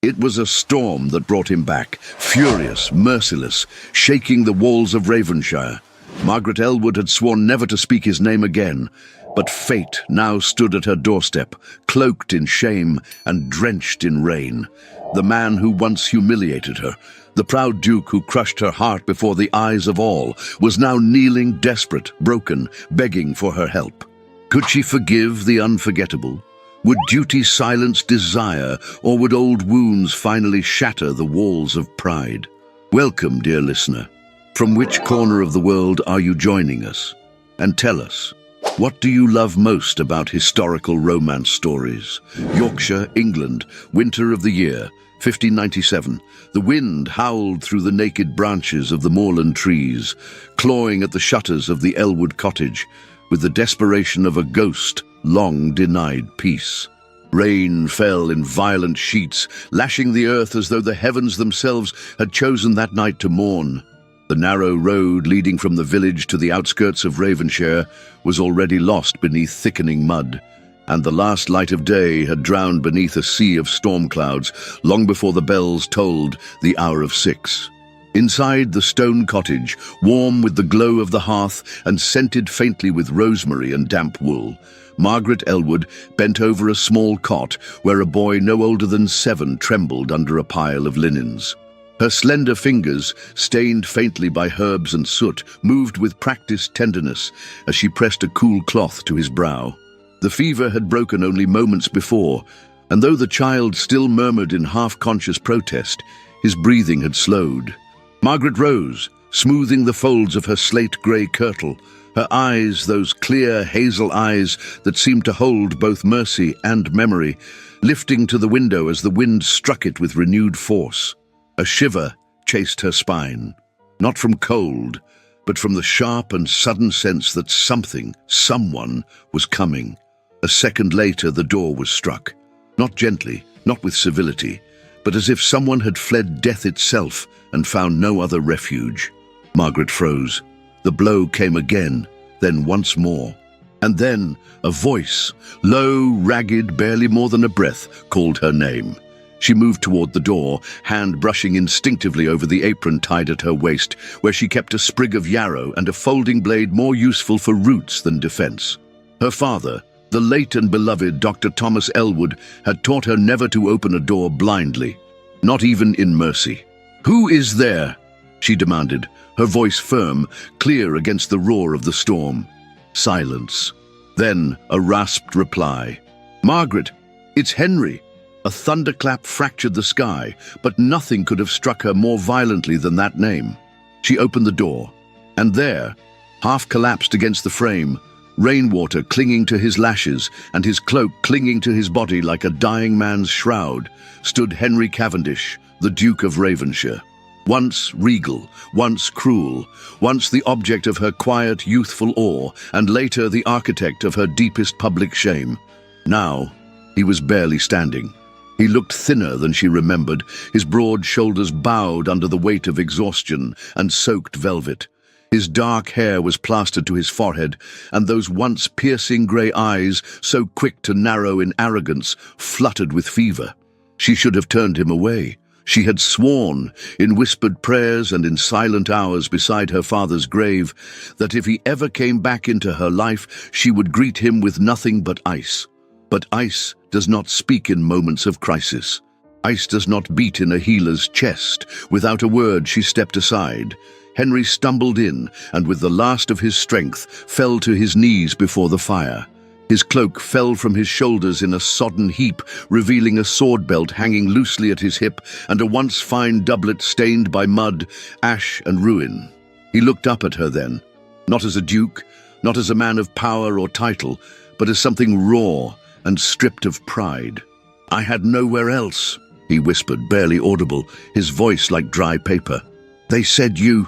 It was a storm that brought him back, furious, merciless, shaking the walls of Ravenshire. Margaret Elwood had sworn never to speak his name again, but fate now stood at her doorstep, cloaked in shame and drenched in rain. The man who once humiliated her, the proud duke who crushed her heart before the eyes of all, was now kneeling, desperate, broken, begging for her help. Could she forgive the unforgettable? Would duty silence desire, or would old wounds finally shatter the walls of pride? Welcome, dear listener. From which corner of the world are you joining us? And tell us, what do you love most about historical romance stories? Yorkshire, England, winter of the year, 1597. The wind howled through the naked branches of the moorland trees, clawing at the shutters of the Elwood cottage, with the desperation of a ghost long denied peace. Rain fell in violent sheets, lashing the earth as though the heavens themselves had chosen that night to mourn. The narrow road leading from the village to the outskirts of Ravenshire was already lost beneath thickening mud, and the last light of day had drowned beneath a sea of storm clouds long before the bells tolled the hour of 6. Inside the stone cottage, warm with the glow of the hearth and scented faintly with rosemary and damp wool, Margaret Elwood bent over a small cot where a boy no older than 7 trembled under a pile of linens. Her slender fingers, stained faintly by herbs and soot, moved with practiced tenderness as she pressed a cool cloth to his brow. The fever had broken only moments before, and though the child still murmured in half-conscious protest, his breathing had slowed. Margaret rose, smoothing the folds of her slate-grey kirtle, her eyes, those clear hazel eyes that seemed to hold both mercy and memory, lifting to the window as the wind struck it with renewed force. A shiver chased her spine, not from cold, but from the sharp and sudden sense that someone was coming. A second later, the door was struck, not gently, not with civility, but as if someone had fled death itself and found no other refuge. Margaret froze. The blow came again, then once more. And then a voice, low, ragged, barely more than a breath, called her name. She moved toward the door, hand brushing instinctively over the apron tied at her waist, where she kept a sprig of yarrow and a folding blade more useful for roots than defense. Her father, the late and beloved Dr. Thomas Elwood, had taught her never to open a door blindly, not even in mercy. "Who is there?" she demanded, her voice firm, clear against the roar of the storm. Silence. Then a rasped reply. "Margaret, it's Henry." A thunderclap fractured the sky, but nothing could have struck her more violently than that name. She opened the door, and there, half collapsed against the frame, rainwater clinging to his lashes and his cloak clinging to his body like a dying man's shroud, stood Henry Cavendish, the Duke of Ravenshire. Once regal, once cruel, once the object of her quiet, youthful awe, and later the architect of her deepest public shame. Now, he was barely standing. He looked thinner than she remembered, his broad shoulders bowed under the weight of exhaustion and soaked velvet. His dark hair was plastered to his forehead, and those once piercing grey eyes, so quick to narrow in arrogance, fluttered with fever. She should have turned him away. She had sworn, in whispered prayers and in silent hours beside her father's grave, that if he ever came back into her life, she would greet him with nothing but ice. But ice does not speak in moments of crisis. Ice does not beat in a healer's chest. Without a word, she stepped aside. Henry stumbled in, and with the last of his strength, fell to his knees before the fire. His cloak fell from his shoulders in a sodden heap, revealing a sword belt hanging loosely at his hip and a once fine doublet stained by mud, ash and ruin. He looked up at her then, not as a duke, not as a man of power or title, but as something raw and stripped of pride. "I had nowhere else," he whispered, barely audible, his voice like dry paper. "They said you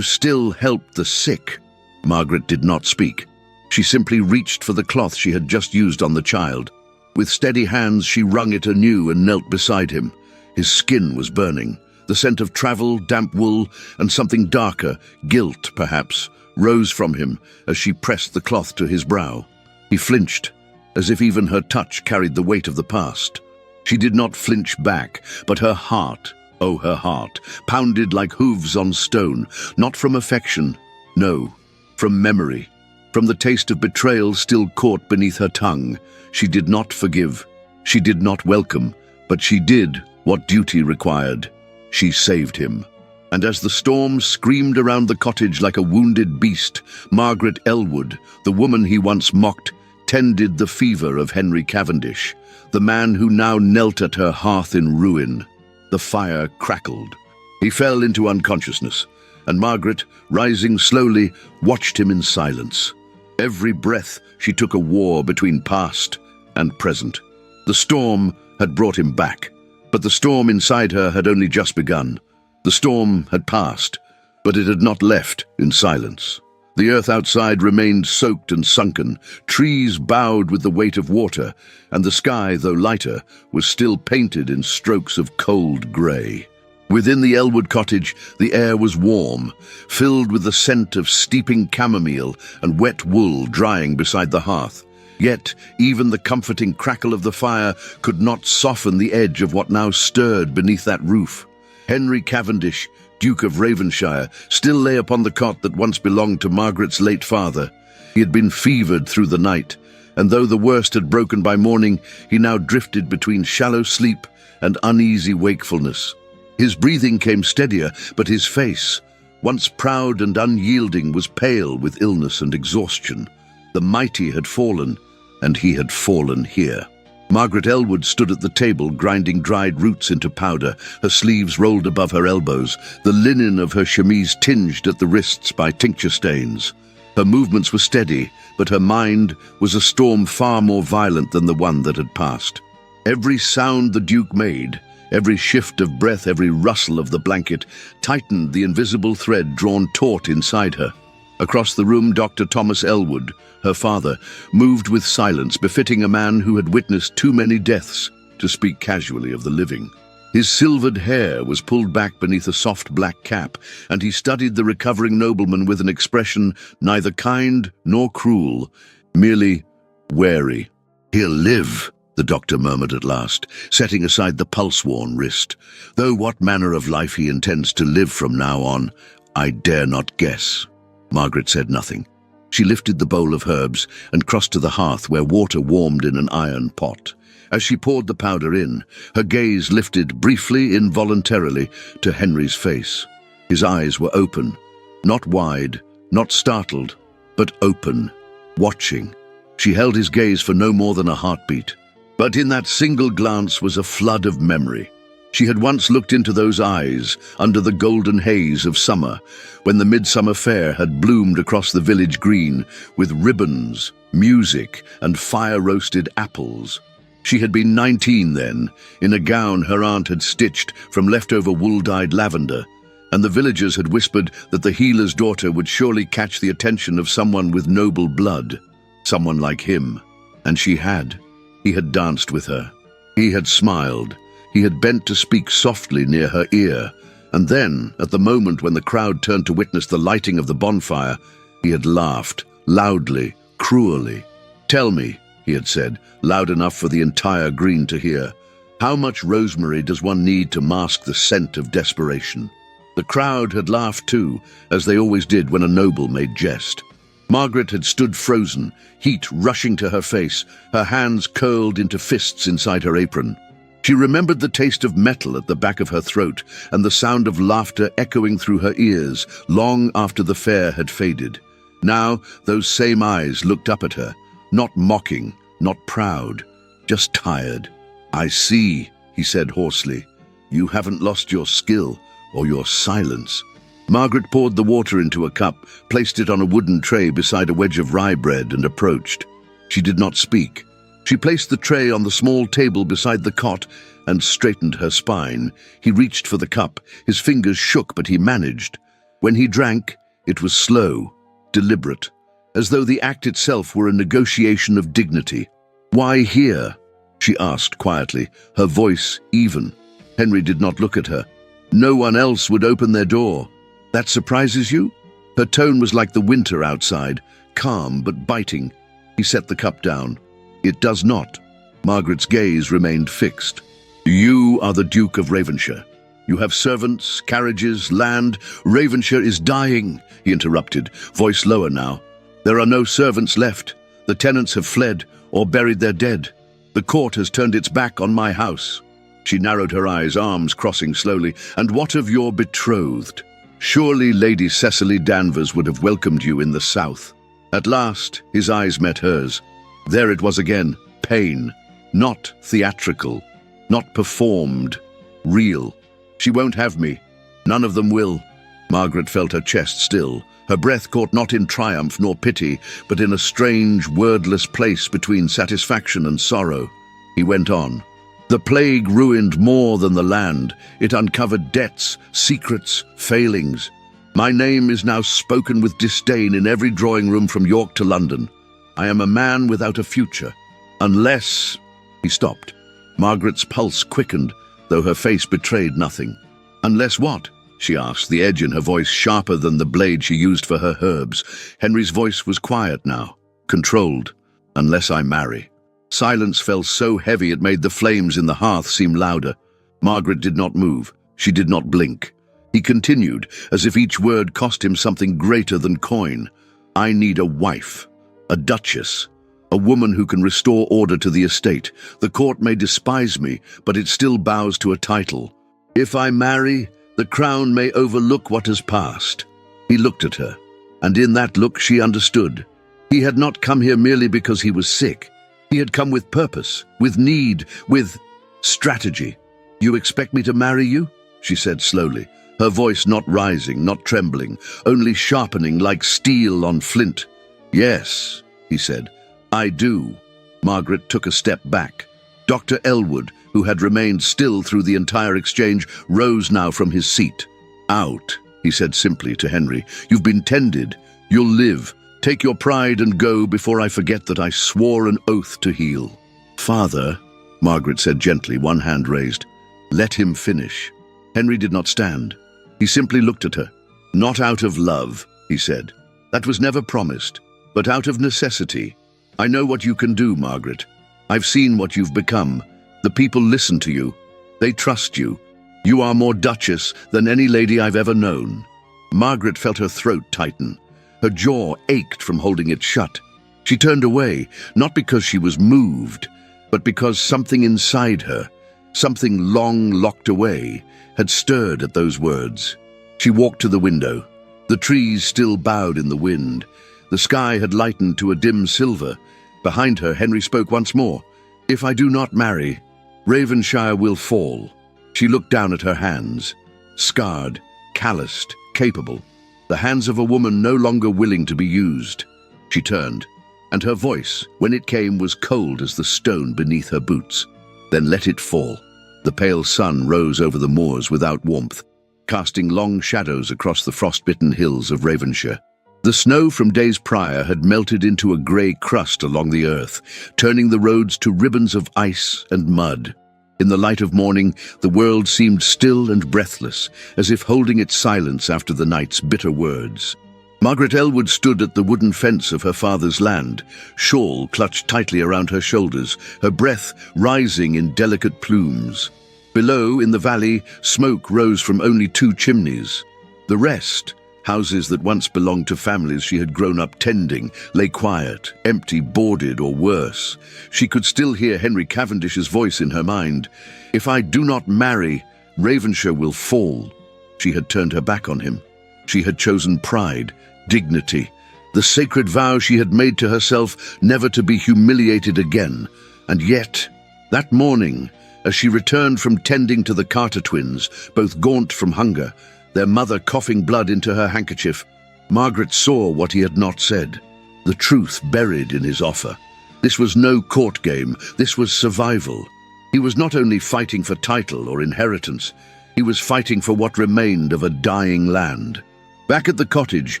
still helped the sick." Margaret did not speak. She simply reached for the cloth she had just used on the child. With steady hands, she wrung it anew and knelt beside him. His skin was burning. The scent of travel, damp wool, and something darker, guilt perhaps, rose from him as she pressed the cloth to his brow. He flinched, as if even her touch carried the weight of the past. She did not flinch back, but her heart, oh her heart, pounded like hooves on stone, not from affection, no, from memory, from the taste of betrayal still caught beneath her tongue. She did not forgive, she did not welcome, but she did what duty required. She saved him. And as the storm screamed around the cottage like a wounded beast, Margaret Elwood, the woman he once mocked, tended the fever of Henry Cavendish, the man who now knelt at her hearth in ruin. The fire crackled. He fell into unconsciousness, and Margaret, rising slowly, watched him in silence. Every breath she took a war between past and present. The storm had brought him back, but the storm inside her had only just begun. The storm had passed, but it had not left in silence. The earth outside remained soaked and sunken, trees bowed with the weight of water, and the sky, though lighter, was still painted in strokes of cold grey. Within the Elwood cottage, the air was warm, filled with the scent of steeping chamomile and wet wool drying beside the hearth. Yet, even the comforting crackle of the fire could not soften the edge of what now stirred beneath that roof. Henry Cavendish, Duke of Ravenshire, still lay upon the cot that once belonged to Margaret's late father. He had been fevered through the night, and though the worst had broken by morning, he now drifted between shallow sleep and uneasy wakefulness. His breathing came steadier, but his face, once proud and unyielding, was pale with illness and exhaustion. The mighty had fallen, and he had fallen here. Margaret Elwood stood at the table, grinding dried roots into powder, her sleeves rolled above her elbows, the linen of her chemise tinged at the wrists by tincture stains. Her movements were steady, but her mind was a storm far more violent than the one that had passed. Every sound the Duke made, every shift of breath, every rustle of the blanket, tightened the invisible thread drawn taut inside her. Across the room, Dr. Thomas Elwood, her father, moved with silence befitting a man who had witnessed too many deaths to speak casually of the living. His silvered hair was pulled back beneath a soft black cap, and he studied the recovering nobleman with an expression neither kind nor cruel, merely wary. "He'll live," the doctor murmured at last, setting aside the pulse-worn wrist. "Though what manner of life he intends to live from now on, I dare not guess." Margaret said nothing. She lifted the bowl of herbs and crossed to the hearth where water warmed in an iron pot. As she poured the powder in, her gaze lifted briefly, involuntarily, to Henry's face. His eyes were open, not wide, not startled, but open, watching. She held his gaze for no more than a heartbeat. But in that single glance was a flood of memory. She had once looked into those eyes under the golden haze of summer, when the midsummer fair had bloomed across the village green with ribbons, music, and fire-roasted apples. She had been 19 then, in a gown her aunt had stitched from leftover wool-dyed lavender, and the villagers had whispered that the healer's daughter would surely catch the attention of someone with noble blood, someone like him. And she had. He had danced with her. He had smiled. He had bent to speak softly near her ear, and then, at the moment when the crowd turned to witness the lighting of the bonfire, he had laughed, loudly, cruelly. "Tell me," he had said, loud enough for the entire green to hear, "how much rosemary does one need to mask the scent of desperation?" The crowd had laughed too, as they always did when a noble made jest. Margaret had stood frozen, heat rushing to her face, her hands curled into fists inside her apron. She remembered the taste of metal at the back of her throat and the sound of laughter echoing through her ears long after the fair had faded. Now those same eyes looked up at her, not mocking, not proud, just tired. "I see," he said hoarsely. "You haven't lost your skill or your silence." Margaret poured the water into a cup, placed it on a wooden tray beside a wedge of rye bread, and approached. She did not speak. She placed the tray on the small table beside the cot and straightened her spine. He reached for the cup. His fingers shook, but he managed. When he drank, it was slow, deliberate, as though the act itself were a negotiation of dignity. "Why here?" she asked quietly, her voice even. Henry did not look at her. "No one else would open their door. That surprises you?" Her tone was like the winter outside, calm but biting. He set the cup down. "It does not." Margaret's gaze remained fixed. You are the Duke of Ravenshire. You have servants, carriages, land. Ravenshire is dying, he interrupted, voice lower now. There are no servants left. The tenants have fled or buried their dead. The court has turned its back on my house. She narrowed her eyes, arms crossing slowly. And what of your betrothed? Surely Lady Cecily Danvers would have welcomed you in the south. At last, his eyes met hers. There it was again, pain, not theatrical, not performed, real. She won't have me. None of them will. Margaret felt her chest still. Her breath caught not in triumph nor pity, but in a strange, wordless place between satisfaction and sorrow. He went on. The plague ruined more than the land. It uncovered debts, secrets, failings. My name is now spoken with disdain in every drawing room from York to London. I am a man without a future. Unless... He stopped. Margaret's pulse quickened, though her face betrayed nothing. Unless what? She asked, the edge in her voice sharper than the blade she used for her herbs. Henry's voice was quiet now, controlled. Unless I marry. Silence fell so heavy it made the flames in the hearth seem louder. Margaret did not move. She did not blink. He continued, as if each word cost him something greater than coin. I need a wife, a duchess, a woman who can restore order to the estate. The court may despise me, but it still bows to a title. If I marry, the crown may overlook what has passed. He looked at her, and in that look she understood. He had not come here merely because he was sick. He had come with purpose, with need, with strategy. You expect me to marry you? She said slowly, her voice not rising, not trembling, only sharpening like steel on flint. Yes, he said, I do. Margaret took a step back. Dr. Elwood, who had remained still through the entire exchange, rose now from his seat. Out, he said simply to Henry. You've been tended. You'll live. Take your pride and go before I forget that I swore an oath to heal. Father, Margaret said gently, one hand raised. Let him finish. Henry did not stand. He simply looked at her. Not out of love, he said. That was never promised, but out of necessity. I know what you can do, Margaret. I've seen what you've become. The people listen to you. They trust you. You are more duchess than any lady I've ever known. Margaret felt her throat tighten. Her jaw ached from holding it shut. She turned away, not because she was moved, but because something inside her, something long locked away, had stirred at those words. She walked to the window. The trees still bowed in the wind. The sky had lightened to a dim silver. Behind her, Henry spoke once more. If I do not marry, Ravenshire will fall. She looked down at her hands, scarred, calloused, capable. The hands of a woman no longer willing to be used. She turned, and her voice, when it came, was cold as the stone beneath her boots. Then let it fall. The pale sun rose over the moors without warmth, casting long shadows across the frost-bitten hills of Ravenshire. The snow from days prior had melted into a grey crust along the earth, turning the roads to ribbons of ice and mud. In the light of morning, the world seemed still and breathless, as if holding its silence after the night's bitter words. Margaret Elwood stood at the wooden fence of her father's land, shawl clutched tightly around her shoulders, her breath rising in delicate plumes. Below, in the valley, smoke rose from only 2 chimneys. The rest, houses that once belonged to families she had grown up tending, lay quiet, empty, boarded, or worse. She could still hear Henry Cavendish's voice in her mind. If I do not marry, Ravenshire will fall. She had turned her back on him. She had chosen pride, dignity, the sacred vow she had made to herself never to be humiliated again. And yet, that morning, as she returned from tending to the Carter twins, both gaunt from hunger, their mother coughing blood into her handkerchief, Margaret saw what he had not said, the truth buried in his offer. This was no court game, this was survival. He was not only fighting for title or inheritance, he was fighting for what remained of a dying land. Back at the cottage,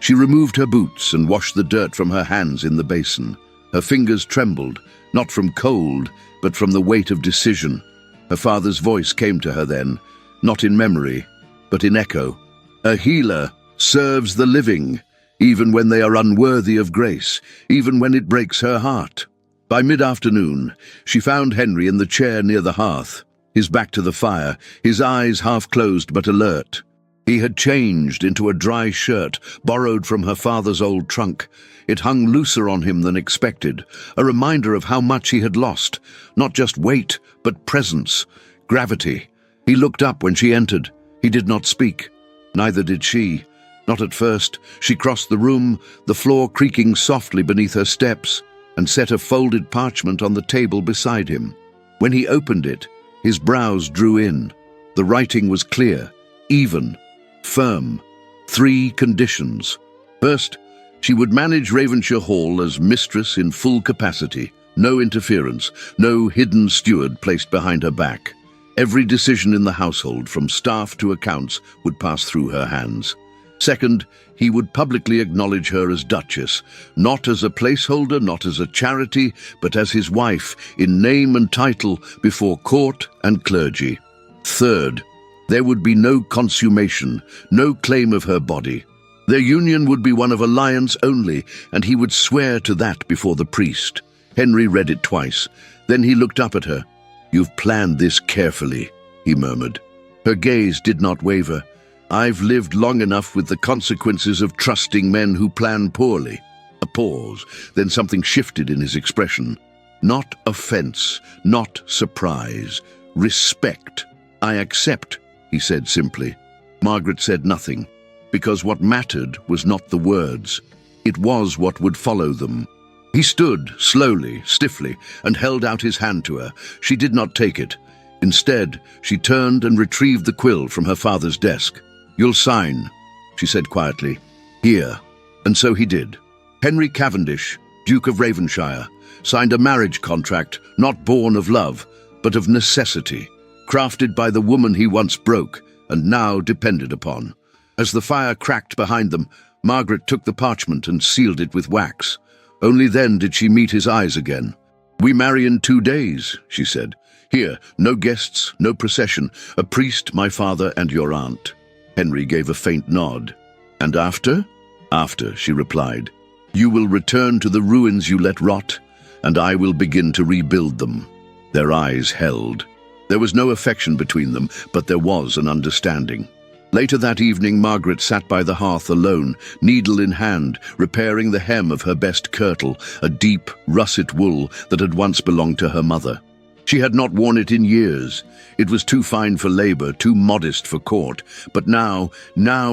she removed her boots and washed the dirt from her hands in the basin. Her fingers trembled, not from cold, but from the weight of decision. Her father's voice came to her then, not in memory, but in echo. A healer serves the living, even when they are unworthy of grace, even when it breaks her heart. By mid-afternoon, she found Henry in the chair near the hearth. his back to the fire, his eyes half closed but alert. He had changed into a dry shirt, borrowed from her father's old trunk. It hung looser on him than expected, a reminder of how much he had lost, not just weight, but presence, gravity. He looked up when she entered. He did not speak. Neither did she. Not at first. She crossed the room, the floor creaking softly beneath her steps, and set a folded parchment on the table beside him. When he opened it, his brows drew in. The writing was clear, even, firm. 3 conditions. First, she would manage Ravenshire Hall as mistress in full capacity. No interference, no hidden steward placed behind her back. Every decision in the household, from staff to accounts, would pass through her hands. Second, he would publicly acknowledge her as Duchess, not as a placeholder, not as a charity, but as his wife, in name and title, before court and clergy. Third, there would be no consummation, no claim of her body. Their union would be one of alliance only, and he would swear to that before the priest. Henry read it twice. Then he looked up at her. "You've planned this carefully," he murmured. Her gaze did not waver. "I've lived long enough with the consequences of trusting men who plan poorly." A pause, then something shifted in his expression. Not offense, not surprise, respect. "I accept," he said simply. Margaret said nothing, because what mattered was not the words. It was what would follow them. He stood, slowly, stiffly, and held out his hand to her. She did not take it. Instead, she turned and retrieved the quill from her father's desk. "You'll sign," she said quietly. "Here." And so he did. Henry Cavendish, Duke of Ravenshire, signed a marriage contract not born of love, but of necessity, crafted by the woman he once broke and now depended upon. As the fire cracked behind them, Margaret took the parchment and sealed it with wax. Only then did she meet his eyes again. "We marry in 2 days," she said. "Here, no guests, no procession, a priest, my father, and your aunt." Henry gave a faint nod. "And after?" "After," she replied. "You will return to the ruins you let rot, and I will begin to rebuild them." Their eyes held. There was no affection between them, but there was an understanding. Later that evening, Margaret sat by the hearth alone, needle in hand, repairing the hem of her best kirtle, a deep, russet wool that had once belonged to her mother. She had not worn it in years. It was too fine for labor, too modest for court, but now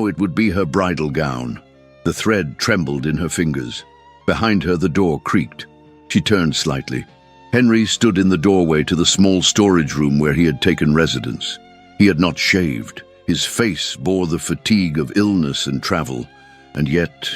it would be her bridal gown. The thread trembled in her fingers. Behind her, the door creaked. She turned slightly. Henry stood in the doorway to the small storage room where he had taken residence. He had not shaved. His face bore the fatigue of illness and travel, and yet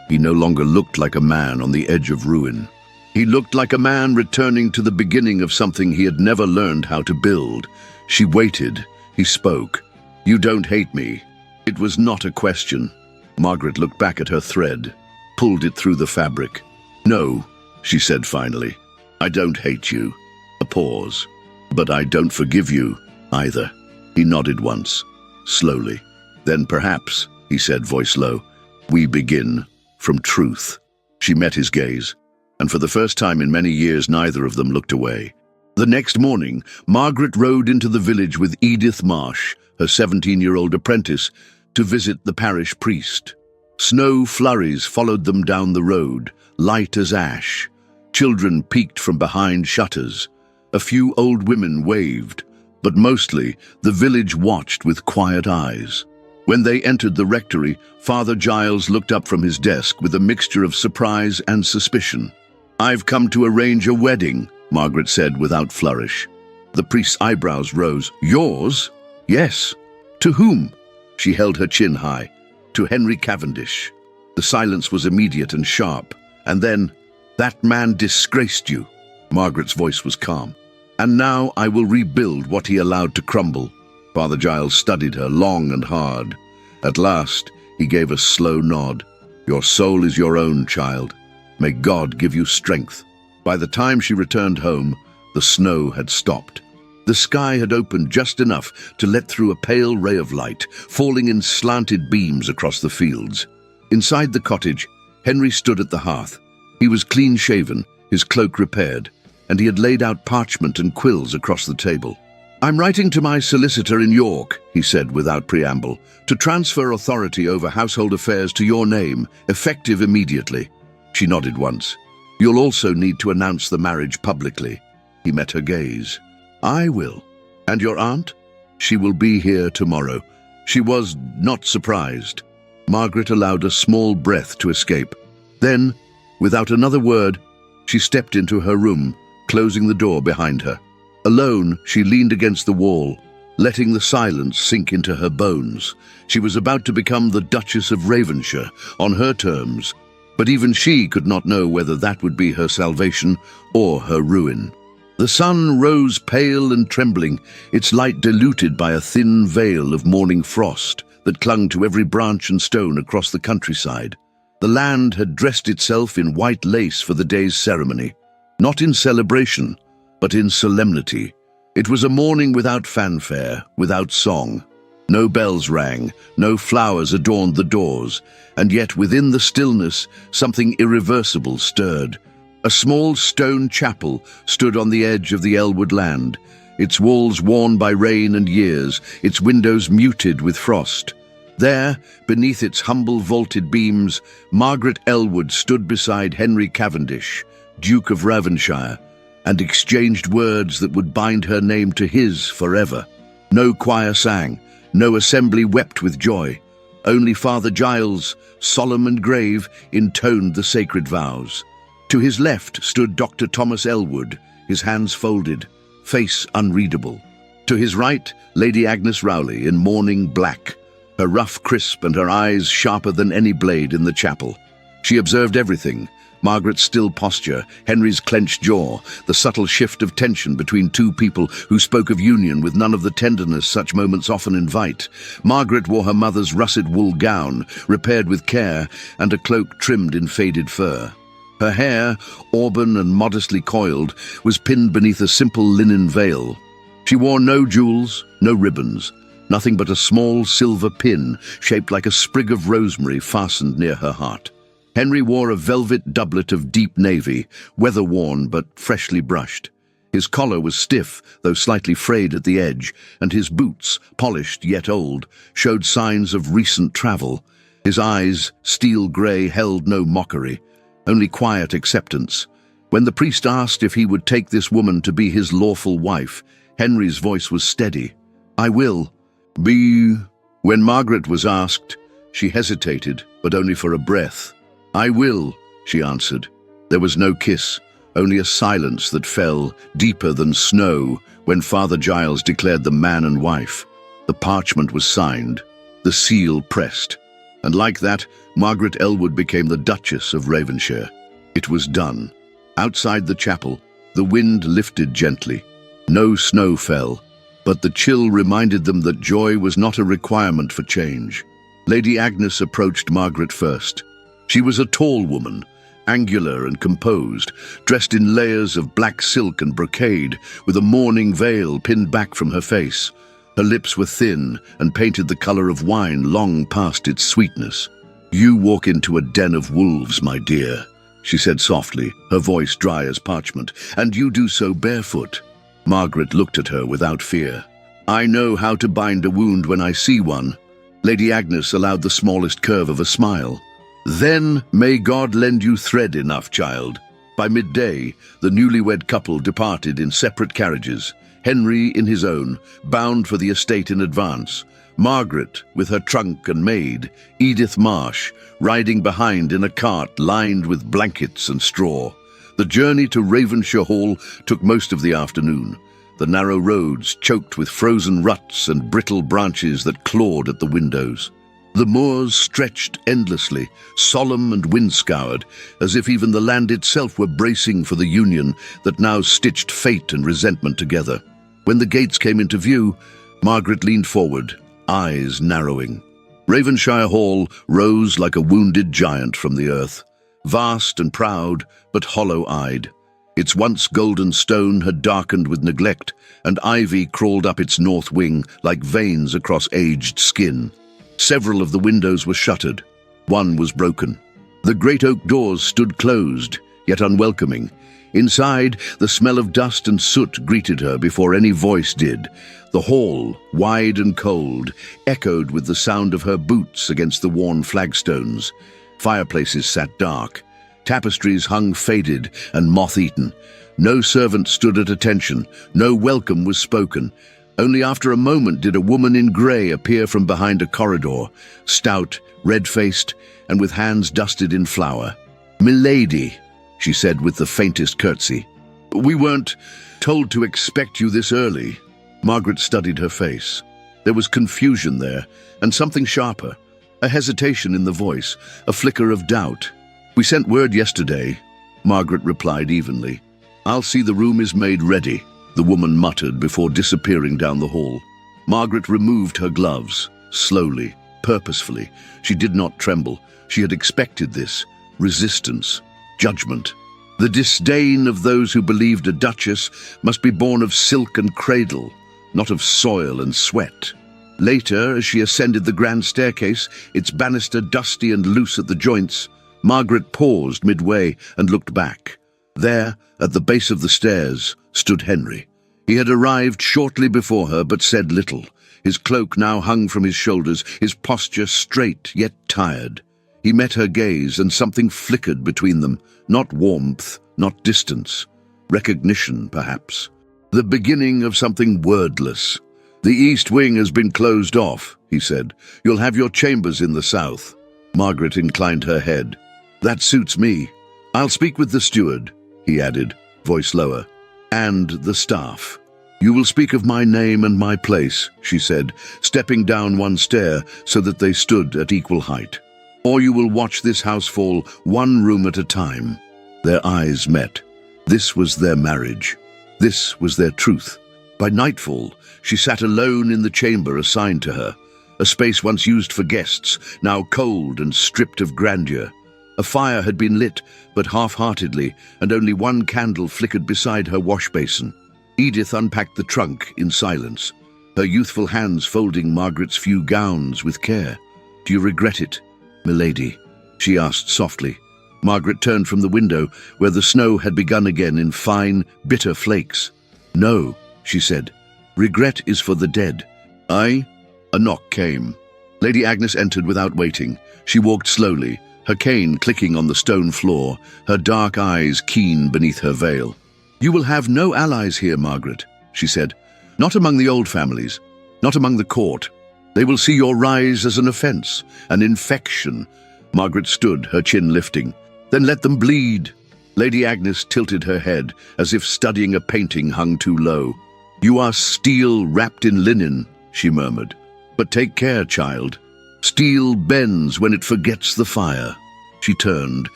he no longer looked like a man on the edge of ruin. He looked like a man returning to the beginning of something he had never learned how to build. She waited. He spoke. "You don't hate me." It was not a question. Margaret looked back at her thread, pulled it through the fabric. "No," she said finally. "I don't hate you." A pause. "But I don't forgive you either." He nodded once. Slowly. "Then perhaps," he said, voice low, "we begin from truth." She met his gaze, and for the first time in many years neither of them looked away. The next morning, Margaret rode into the village with Edith Marsh, her 17-year-old apprentice, to visit the parish priest. Snow flurries followed them down the road, light as ash. Children peeked from behind shutters. A few old women waved. But mostly, the village watched with quiet eyes. When they entered the rectory, Father Giles looked up from his desk with a mixture of surprise and suspicion. "I've come to arrange a wedding," Margaret said without flourish. The priest's eyebrows rose. "Yours?" "Yes." "To whom?" She held her chin high. "To Henry Cavendish." The silence was immediate and sharp. And then, "That man disgraced you." Margaret's voice was calm. "And now I will rebuild what he allowed to crumble." Father Giles studied her long and hard. At last, he gave a slow nod. "Your soul is your own, child. May God give you strength." By the time she returned home, the snow had stopped. The sky had opened just enough to let through a pale ray of light, falling in slanted beams across the fields. Inside the cottage, Henry stood at the hearth. He was clean-shaven, his cloak repaired, and he had laid out parchment and quills across the table. "I'm writing to my solicitor in York," he said without preamble, "to transfer authority over household affairs to your name, effective immediately." She nodded once. "You'll also need to announce the marriage publicly." He met her gaze. "I will. And your aunt? She will be here tomorrow." She was not surprised. Margaret allowed a small breath to escape. Then, without another word, she stepped into her room, closing the door behind her. Alone, she leaned against the wall, letting the silence sink into her bones. She was about to become the Duchess of Ravenshire, on her terms, but even she could not know whether that would be her salvation or her ruin. The sun rose pale and trembling, its light diluted by a thin veil of morning frost that clung to every branch and stone across the countryside. The land had dressed itself in white lace for the day's ceremony, not in celebration, but in solemnity. It was a morning without fanfare, without song. No bells rang, no flowers adorned the doors, and yet within the stillness something irreversible stirred. A small stone chapel stood on the edge of the Elwood land, its walls worn by rain and years, its windows muted with frost. There, beneath its humble vaulted beams, Margaret Elwood stood beside Henry Cavendish, Duke of Ravenshire, and exchanged words that would bind her name to his forever. No choir sang, no assembly wept with joy. Only Father Giles, solemn and grave, intoned the sacred vows. To his left stood Dr. Thomas Elwood, his hands folded, face unreadable. To his right, Lady Agnes Rowley in mourning black, her ruff crisp and her eyes sharper than any blade in the chapel. She observed everything: Margaret's still posture, Henry's clenched jaw, the subtle shift of tension between two people who spoke of union with none of the tenderness such moments often invite. Margaret wore her mother's russet wool gown, repaired with care, and a cloak trimmed in faded fur. Her hair, auburn and modestly coiled, was pinned beneath a simple linen veil. She wore no jewels, no ribbons, nothing but a small silver pin shaped like a sprig of rosemary fastened near her heart. Henry wore a velvet doublet of deep navy, weather-worn but freshly brushed. His collar was stiff, though slightly frayed at the edge, and his boots, polished yet old, showed signs of recent travel. His eyes, steel grey, held no mockery, only quiet acceptance. When the priest asked if he would take this woman to be his lawful wife, Henry's voice was steady. "I will be..." When Margaret was asked, she hesitated, but only for a breath. "I will," she answered. There was no kiss, only a silence that fell, deeper than snow, when Father Giles declared them man and wife. The parchment was signed, the seal pressed, and like that, Margaret Elwood became the Duchess of Ravenshire. It was done. Outside the chapel, the wind lifted gently. No snow fell, but the chill reminded them that joy was not a requirement for change. Lady Agnes approached Margaret first. She was a tall woman, angular and composed, dressed in layers of black silk and brocade, with a mourning veil pinned back from her face. Her lips were thin and painted the color of wine long past its sweetness. "You walk into a den of wolves, my dear," she said softly, her voice dry as parchment, "and you do so barefoot." Margaret looked at her without fear. "I know how to bind a wound when I see one." Lady Agnes allowed the smallest curve of a smile. "Then may God lend you thread enough, child." By midday, the newlywed couple departed in separate carriages, Henry in his own, bound for the estate in advance, Margaret with her trunk and maid, Edith Marsh, riding behind in a cart lined with blankets and straw. The journey to Ravenshire Hall took most of the afternoon, the narrow roads choked with frozen ruts and brittle branches that clawed at the windows. The moors stretched endlessly, solemn and wind-scoured, as if even the land itself were bracing for the union that now stitched fate and resentment together. When the gates came into view, Margaret leaned forward, eyes narrowing. Ravenshire Hall rose like a wounded giant from the earth, vast and proud, but hollow-eyed. Its once golden stone had darkened with neglect, and ivy crawled up its north wing like veins across aged skin. Several of the windows were shuttered. One was broken. The great oak doors stood closed, yet unwelcoming, Inside, the smell of dust and soot greeted her before any voice did. The hall, wide and cold, echoed with the sound of her boots against the worn flagstones. Fireplaces sat dark. Tapestries hung faded and moth-eaten. No servant stood at attention. No welcome was spoken. Only after a moment did a woman in grey appear from behind a corridor, stout, red-faced, and with hands dusted in flour. "Milady," she said with the faintest curtsy. "We weren't told to expect you this early." Margaret studied her face. There was confusion there, and something sharper. A hesitation in the voice, a flicker of doubt. "We sent word yesterday," Margaret replied evenly. "I'll see the room is made ready," the woman muttered before disappearing down the hall. Margaret removed her gloves, slowly, purposefully. She did not tremble. She had expected this. Resistance. Judgment. The disdain of those who believed a duchess must be born of silk and cradle, not of soil and sweat. Later, as she ascended the grand staircase, its banister dusty and loose at the joints, Margaret paused midway and looked back. There, at the base of the stairs, stood Henry. He had arrived shortly before her, but said little. His cloak now hung from his shoulders, his posture straight yet tired. He met her gaze, and something flickered between them. Not warmth, not distance. Recognition, perhaps. The beginning of something wordless. "The east wing has been closed off," he said. "You'll have your chambers in the south." Margaret inclined her head. "That suits me. I'll speak with the steward," he added, voice lower. "And the staff." "You will speak of my name and my place," she said, stepping down one stair so that they stood at equal height. "Or you will watch this house fall one room at a time." Their eyes met. This was their marriage. This was their truth. By nightfall, she sat alone in the chamber assigned to her, a space once used for guests, now cold and stripped of grandeur. A fire had been lit, but half-heartedly, and only one candle flickered beside her wash-basin. Edith unpacked the trunk in silence, her youthful hands folding Margaret's few gowns with care. "Do you regret it, milady?" she asked softly. Margaret turned from the window, where the snow had begun again in fine, bitter flakes. "No," she said. "Regret is for the dead." "Aye?" A knock came. Lady Agnes entered without waiting. She walked slowly, her cane clicking on the stone floor, her dark eyes keen beneath her veil. "You will have no allies here, Margaret," she said. "Not among the old families, not among the court. They will see your rise as an offence, an infection." Margaret stood, her chin lifting. "Then let them bleed." Lady Agnes tilted her head, as if studying a painting hung too low. "You are steel wrapped in linen," she murmured. "But take care, child. Steel bends when it forgets the fire." She turned,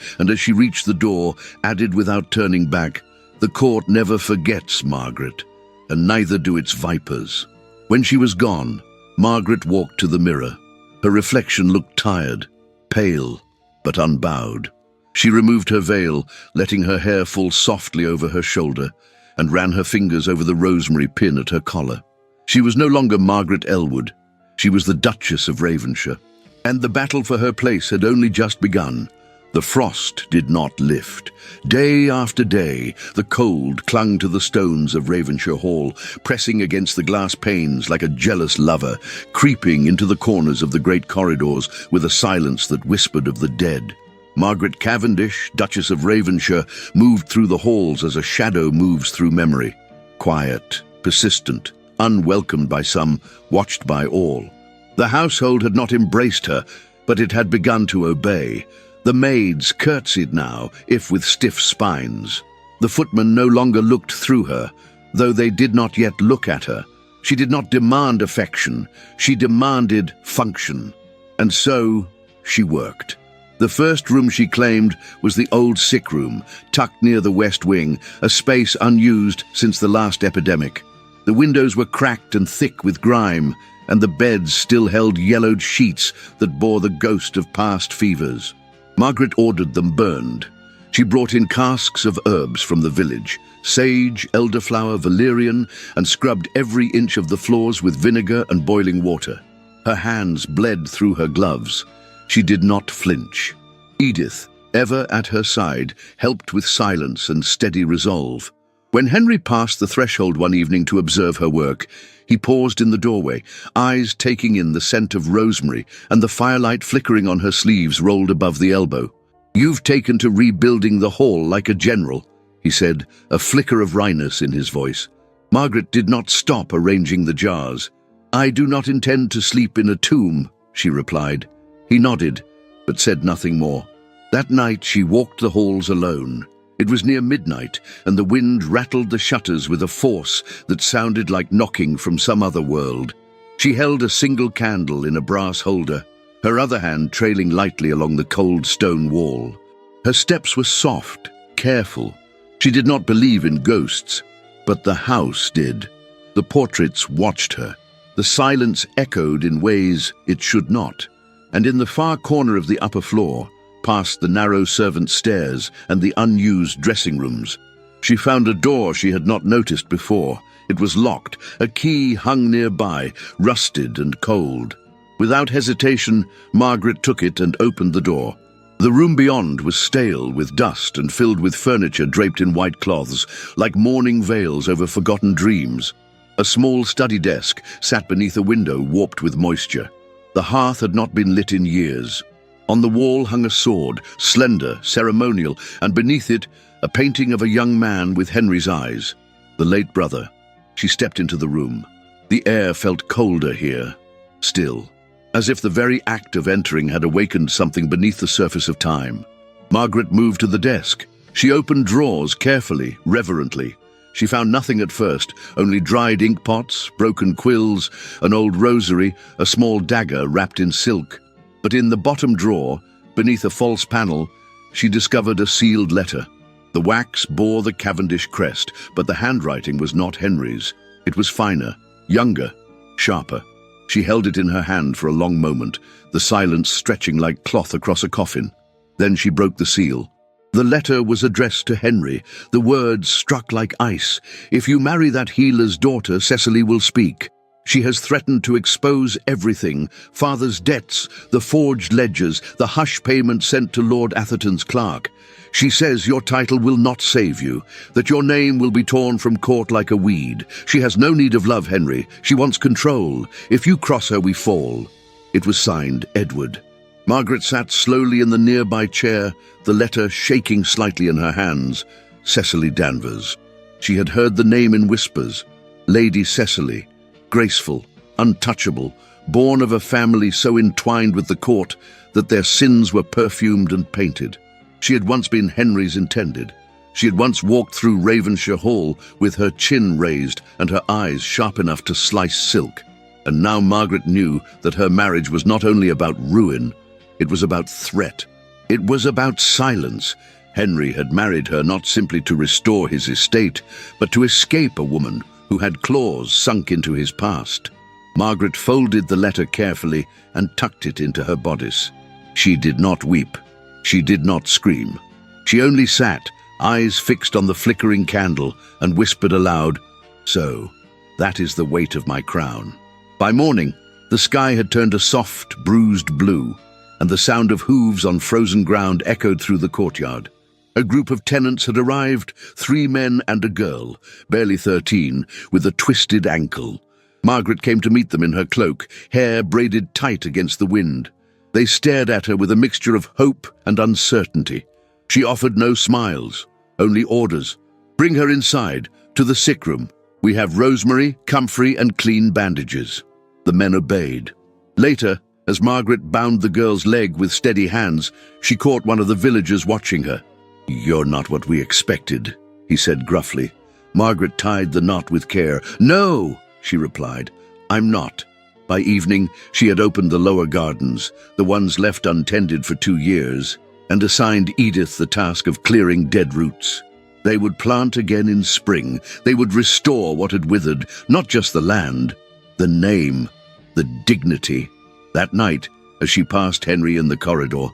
and as she reached the door, added without turning back, "The court never forgets, Margaret, and neither do its vipers." When she was gone, Margaret walked to the mirror. Her reflection looked tired, pale, but unbowed. She removed her veil, letting her hair fall softly over her shoulder, and ran her fingers over the rosemary pin at her collar. She was no longer Margaret Elwood. She was the Duchess of Ravenshire, and the battle for her place had only just begun. The frost did not lift. Day after day, the cold clung to the stones of Ravenshire Hall, pressing against the glass panes like a jealous lover, creeping into the corners of the great corridors with a silence that whispered of the dead. Margaret Cavendish, Duchess of Ravenshire, moved through the halls as a shadow moves through memory. Quiet, persistent, unwelcomed by some, watched by all. The household had not embraced her, but it had begun to obey. The maids curtsied now, if with stiff spines. The footmen no longer looked through her, though they did not yet look at her. She did not demand affection, she demanded function. And so she worked. The first room she claimed was the old sick room, tucked near the west wing, a space unused since the last epidemic. The windows were cracked and thick with grime, and the beds still held yellowed sheets that bore the ghost of past fevers. Margaret ordered them burned. She brought in casks of herbs from the village, sage, elderflower, valerian, and scrubbed every inch of the floors with vinegar and boiling water. Her hands bled through her gloves. She did not flinch. Edith, ever at her side, helped with silence and steady resolve. When Henry passed the threshold one evening to observe her work, he paused in the doorway, eyes taking in the scent of rosemary and the firelight flickering on her sleeves rolled above the elbow. "You've taken to rebuilding the hall like a general," he said, a flicker of wryness in his voice. Margaret did not stop arranging the jars. "I do not intend to sleep in a tomb," she replied. He nodded, but said nothing more. That night she walked the halls alone. It was near midnight, and the wind rattled the shutters with a force that sounded like knocking from some other world. She held a single candle in a brass holder, her other hand trailing lightly along the cold stone wall. Her steps were soft, careful. She did not believe in ghosts, but the house did. The portraits watched her. The silence echoed in ways it should not. And in the far corner of the upper floor, past the narrow servants' stairs and the unused dressing rooms, she found a door she had not noticed before. It was locked, a key hung nearby, rusted and cold. Without hesitation, Margaret took it and opened the door. The room beyond was stale with dust and filled with furniture draped in white cloths, like mourning veils over forgotten dreams. A small study desk sat beneath a window warped with moisture. The hearth had not been lit in years. On the wall hung a sword, slender, ceremonial, and beneath it, a painting of a young man with Henry's eyes, the late brother. She stepped into the room. The air felt colder here, still, as if the very act of entering had awakened something beneath the surface of time. Margaret moved to the desk. She opened drawers carefully, reverently. She found nothing at first, only dried ink pots, broken quills, an old rosary, a small dagger wrapped in silk. But in the bottom drawer, beneath a false panel, she discovered a sealed letter. The wax bore the Cavendish crest, but the handwriting was not Henry's. It was finer, younger, sharper. She held it in her hand for a long moment, the silence stretching like cloth across a coffin. Then she broke the seal. The letter was addressed to Henry. The words struck like ice. "If you marry that healer's daughter, Cecily will speak. She has threatened to expose everything, father's debts, the forged ledgers, the hush payment sent to Lord Atherton's clerk. She says your title will not save you, that your name will be torn from court like a weed. She has no need of love, Henry. She wants control. If you cross her, we fall." It was signed, Edward. Margaret sat slowly in the nearby chair, the letter shaking slightly in her hands. Cecily Danvers. She had heard the name in whispers. Lady Cecily. Graceful, untouchable, born of a family so entwined with the court that their sins were perfumed and painted. She had once been Henry's intended. She had once walked through Ravenshire Hall with her chin raised and her eyes sharp enough to slice silk. And now Margaret knew that her marriage was not only about ruin, it was about threat. It was about silence. Henry had married her not simply to restore his estate, but to escape a woman who had claws sunk into his past. Margaret folded the letter carefully and tucked it into her bodice. She did not weep. She did not scream. She only sat, eyes fixed on the flickering candle, and whispered aloud, "So, that is the weight of my crown." By morning, the sky had turned a soft, bruised blue, and the sound of hooves on frozen ground echoed through the courtyard. A group of tenants had arrived, 3 men and a girl, barely 13, with a twisted ankle. Margaret came to meet them in her cloak, hair braided tight against the wind. They stared at her with a mixture of hope and uncertainty. She offered no smiles, only orders. "Bring her inside, to the sick room. We have rosemary, comfrey, and clean bandages." The men obeyed. Later, as Margaret bound the girl's leg with steady hands, she caught one of the villagers watching her. "You're not what we expected," he said gruffly. Margaret tied the knot with care. "No," she replied, "I'm not." By evening, she had opened the lower gardens, the ones left untended for 2 years, and assigned Edith the task of clearing dead roots. They would plant again in spring. They would restore what had withered, not just the land, the name, the dignity. That night, as she passed Henry in the corridor,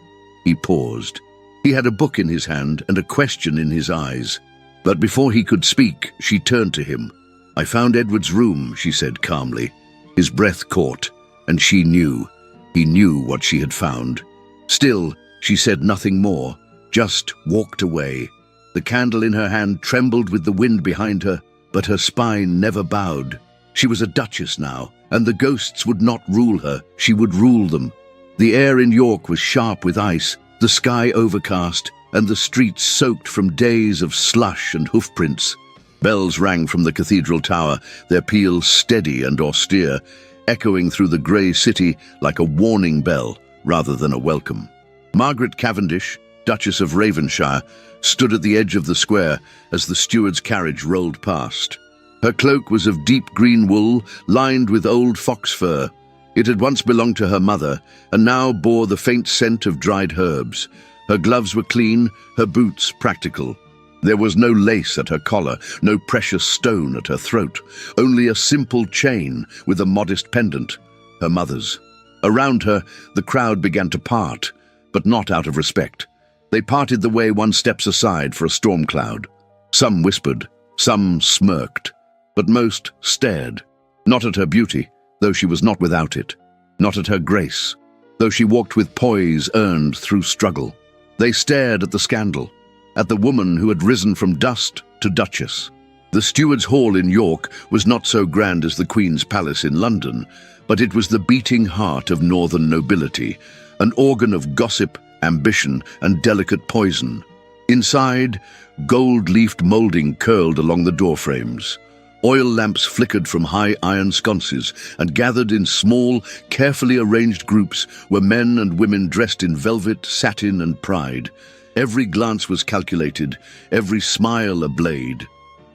he paused. He had a book in his hand and a question in his eyes. But before he could speak, she turned to him. "I found Edward's room," she said calmly. His breath caught, and she knew. He knew what she had found. Still, she said nothing more. just walked away. The candle in her hand trembled with the wind behind her, but her spine never bowed. She was a duchess now, and the ghosts would not rule her, she would rule them. The air in York was sharp with ice, the sky overcast, and the streets soaked from days of slush and hoofprints. Bells rang from the cathedral tower, their peal steady and austere, echoing through the grey city like a warning bell rather than a welcome. Margaret Cavendish, Duchess of Ravenshire, stood at the edge of the square as the steward's carriage rolled past. Her cloak was of deep green wool, lined with old fox fur. It had once belonged to her mother, and now bore the faint scent of dried herbs. Her gloves were clean, her boots practical. There was no lace at her collar, no precious stone at her throat, only a simple chain with a modest pendant, her mother's. Around her, the crowd began to part, but not out of respect. They parted the way one steps aside for a storm cloud. Some whispered, some smirked, but most stared, not at her beauty, though she was not without it, not at her grace, though she walked with poise earned through struggle. They stared at the scandal, at the woman who had risen from dust to duchess. The steward's hall in York was not so grand as the Queen's palace in London, but it was the beating heart of northern nobility, an organ of gossip, ambition, and delicate poison. Inside, gold-leafed moulding curled along the doorframes. Oil lamps flickered from high iron sconces, and gathered in small, carefully arranged groups were men and women dressed in velvet, satin, and pride. Every glance was calculated, every smile a blade.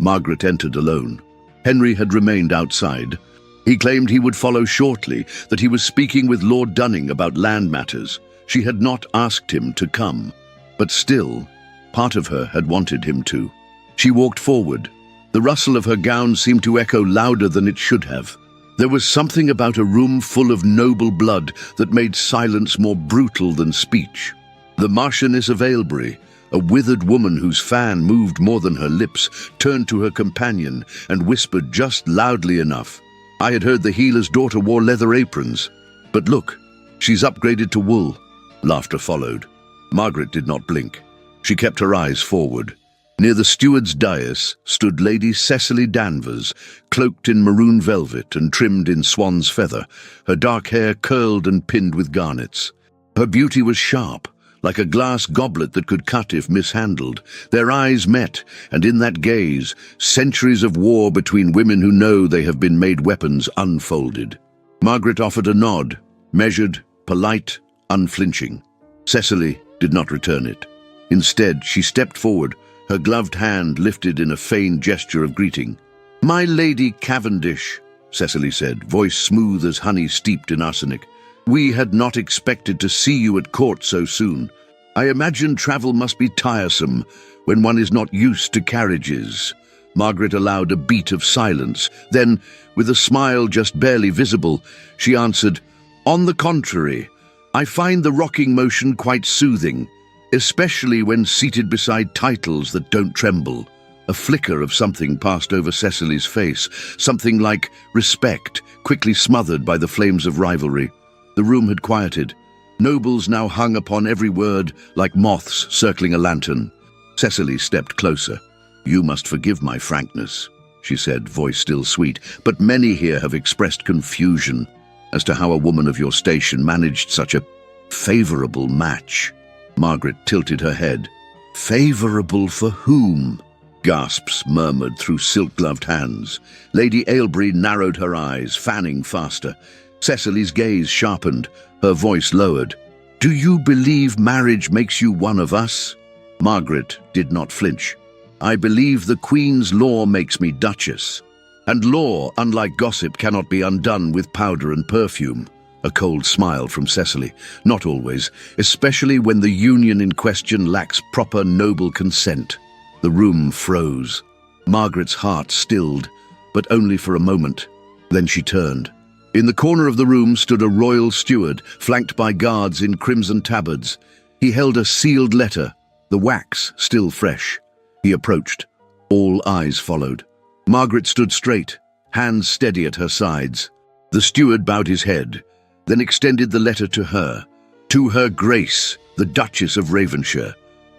Margaret entered alone. Henry had remained outside. He claimed he would follow shortly, that he was speaking with Lord Dunning about land matters. She had not asked him to come, but still, part of her had wanted him to. She walked forward. The rustle of her gown seemed to echo louder than it should have. There was something about a room full of noble blood that made silence more brutal than speech. The Marchioness of Aylesbury, a withered woman whose fan moved more than her lips, turned to her companion and whispered just loudly enough. I had heard the healer's daughter wore leather aprons. But look, she's upgraded to wool. Laughter followed. Margaret did not blink. She kept her eyes forward. Near the steward's dais stood Lady Cecily Danvers, cloaked in maroon velvet and trimmed in swan's feather, her dark hair curled and pinned with garnets. Her beauty was sharp, like a glass goblet that could cut if mishandled. Their eyes met, and in that gaze, centuries of war between women who know they have been made weapons unfolded. Margaret offered a nod, measured, polite, unflinching. Cecily did not return it. Instead, she stepped forward, her gloved hand lifted in a feigned gesture of greeting. "My Lady Cavendish," Cecily said, voice smooth as honey steeped in arsenic. "We had not expected to see you at court so soon. I imagine travel must be tiresome when one is not used to carriages." Margaret allowed a beat of silence. Then, with a smile just barely visible, she answered, "On the contrary, I find the rocking motion quite soothing, especially when seated beside titles that don't tremble." A flicker of something passed over Cecily's face, something like respect, quickly smothered by the flames of rivalry. The room had quieted. Nobles now hung upon every word like moths circling a lantern. Cecily stepped closer. "You must forgive my frankness," she said, voice still sweet, "but many here have expressed confusion as to how a woman of your station managed such a favorable match." Margaret tilted her head. "Favorable for whom?" Gasps murmured through silk-gloved hands. Lady Aylesbury narrowed her eyes, fanning faster. Cecily's gaze sharpened, her voice lowered. "Do you believe marriage makes you one of us?" Margaret did not flinch. "I believe the Queen's law makes me Duchess. And law, unlike gossip, cannot be undone with powder and perfume." A cold smile from Cecily. "Not always, especially when the union in question lacks proper noble consent." The room froze. Margaret's heart stilled, but only for a moment. Then she turned. In the corner of the room stood a royal steward, flanked by guards in crimson tabards. He held a sealed letter, the wax still fresh. He approached. All eyes followed. Margaret stood straight, hands steady at her sides. The steward bowed his head, then extended the letter to her. "To Her Grace, the Duchess of Ravenshire."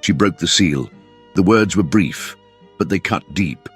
She broke the seal. The words were brief, but they cut deep.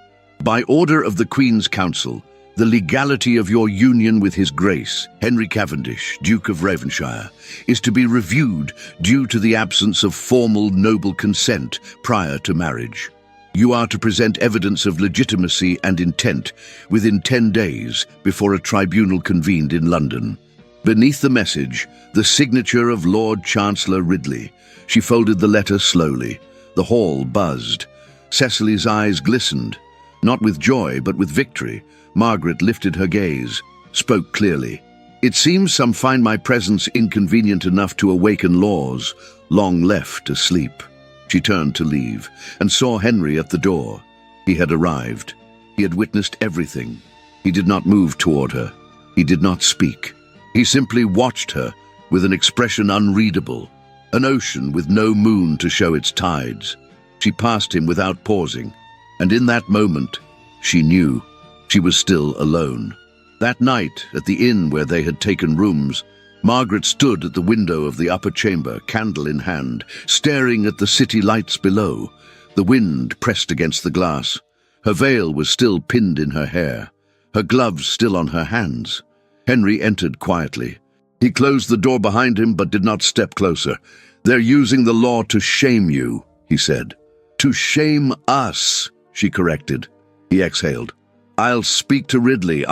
By order of the Queen's Council, the legality of your union with His Grace, Henry Cavendish, Duke of Ravenshire, is to be reviewed due to the absence of formal noble consent prior to marriage. You are to present evidence of legitimacy and intent within 10 days before a tribunal convened in London. Beneath the message, the signature of Lord Chancellor Ridley. She folded the letter slowly. The hall buzzed. Cecily's eyes glistened, not with joy but with victory. Margaret lifted her gaze, spoke clearly. It seems some find my presence inconvenient enough to awaken laws long left asleep. She turned to leave and saw Henry at the door. He had arrived. He had witnessed everything. He did not move toward her. He did not speak. He simply watched her with an expression unreadable, an ocean with no moon to show its tides. She passed him without pausing, and in that moment, she knew she was still alone. That night, at the inn where they had taken rooms, Margaret stood at the window of the upper chamber, candle in hand, staring at the city lights below. The wind pressed against the glass. Her veil was still pinned in her hair, her gloves still on her hands. Henry entered quietly. He closed the door behind him but did not step closer. "They're using the law to shame you," he said. "To shame us," she corrected. He exhaled. "I'll speak to Ridley.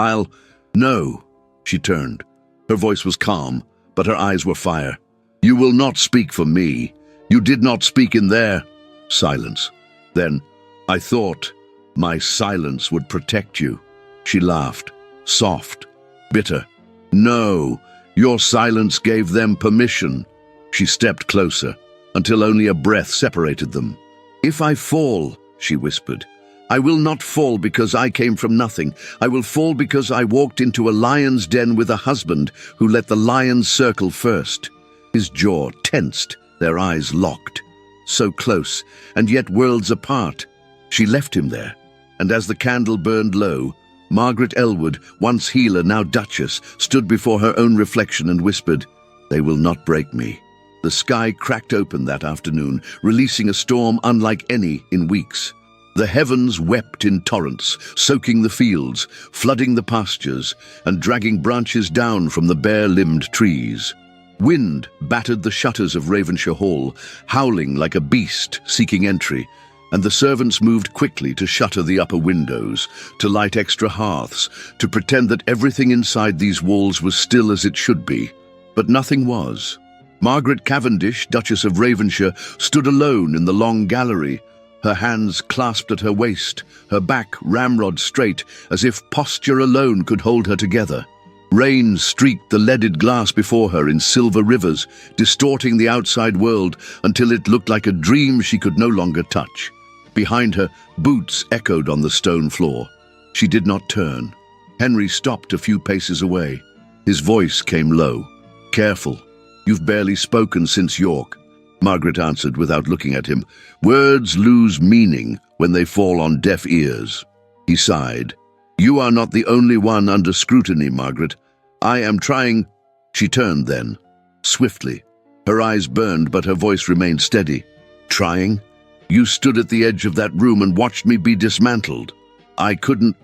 No." She turned. Her voice was calm, but her eyes were fire. "You will not speak for me. You did not speak in there." Silence. Then, "I thought my silence would protect you." She laughed, soft, bitter. "No, your silence gave them permission." She stepped closer, until only a breath separated them. "If I fall," she whispered, "I will not fall because I came from nothing. I will fall because I walked into a lion's den with a husband who let the lions circle first." His jaw tensed, their eyes locked. So close, and yet worlds apart. She left him there, and as the candle burned low, Margaret Elwood, once healer, now Duchess, stood before her own reflection and whispered, "They will not break me." The sky cracked open that afternoon, releasing a storm unlike any in weeks. The heavens wept in torrents, soaking the fields, flooding the pastures, and dragging branches down from the bare-limbed trees. Wind battered the shutters of Ravenshire Hall, howling like a beast seeking entry, and the servants moved quickly to shutter the upper windows, to light extra hearths, to pretend that everything inside these walls was still as it should be. But nothing was. Margaret Cavendish, Duchess of Ravenshire, stood alone in the long gallery, her hands clasped at her waist, her back ramrod straight, as if posture alone could hold her together. Rain streaked the leaded glass before her in silver rivers, distorting the outside world until it looked like a dream she could no longer touch. Behind her, boots echoed on the stone floor. She did not turn. Henry stopped a few paces away. His voice came low. "Careful. You've barely spoken since York." Margaret answered without looking at him. "Words lose meaning when they fall on deaf ears." He sighed. "You are not the only one under scrutiny, Margaret. I am trying—" She turned then, swiftly. Her eyes burned, but her voice remained steady. "Trying? You stood at the edge of that room and watched me be dismantled. I couldn't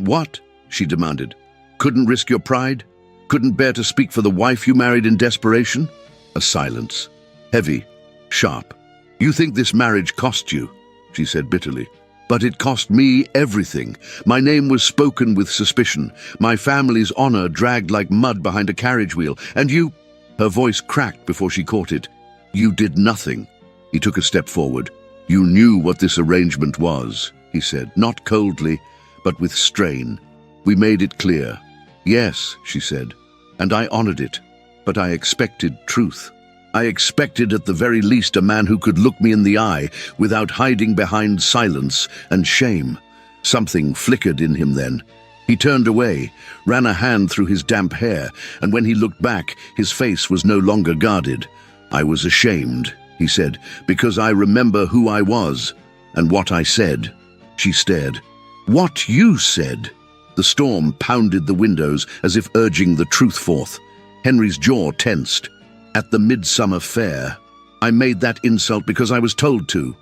what?" she demanded. "Couldn't risk your pride? Couldn't bear to speak for the wife you married in desperation?" A silence. Heavy, sharp. "You think this marriage cost you," she said bitterly. "But it cost me everything. My name was spoken with suspicion. My family's honor dragged like mud behind a carriage wheel. And you—" Her voice cracked before she caught it. "You did nothing." He took a step forward. "You knew what this arrangement was," he said, not coldly, but with strain. "We made it clear." "Yes," she said, "and I honored it. But I expected truth. I expected at the very least a man who could look me in the eye without hiding behind silence and shame." Something flickered in him then. He turned away, ran a hand through his damp hair, and when he looked back, his face was no longer guarded. "I was ashamed," he said, "because I remember who I was and what I said." She stared. "What you said?" The storm pounded the windows as if urging the truth forth. Henry's jaw tensed. "At the midsummer fair, I made that insult because I was told to."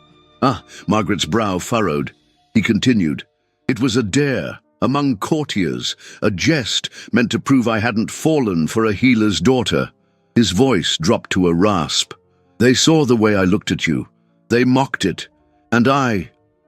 "Ah," Margaret's brow furrowed. He continued, "It was a dare, among courtiers, a jest meant to prove I hadn't fallen for a healer's daughter." His voice dropped to a rasp. "They saw the way I looked at you. They mocked it. And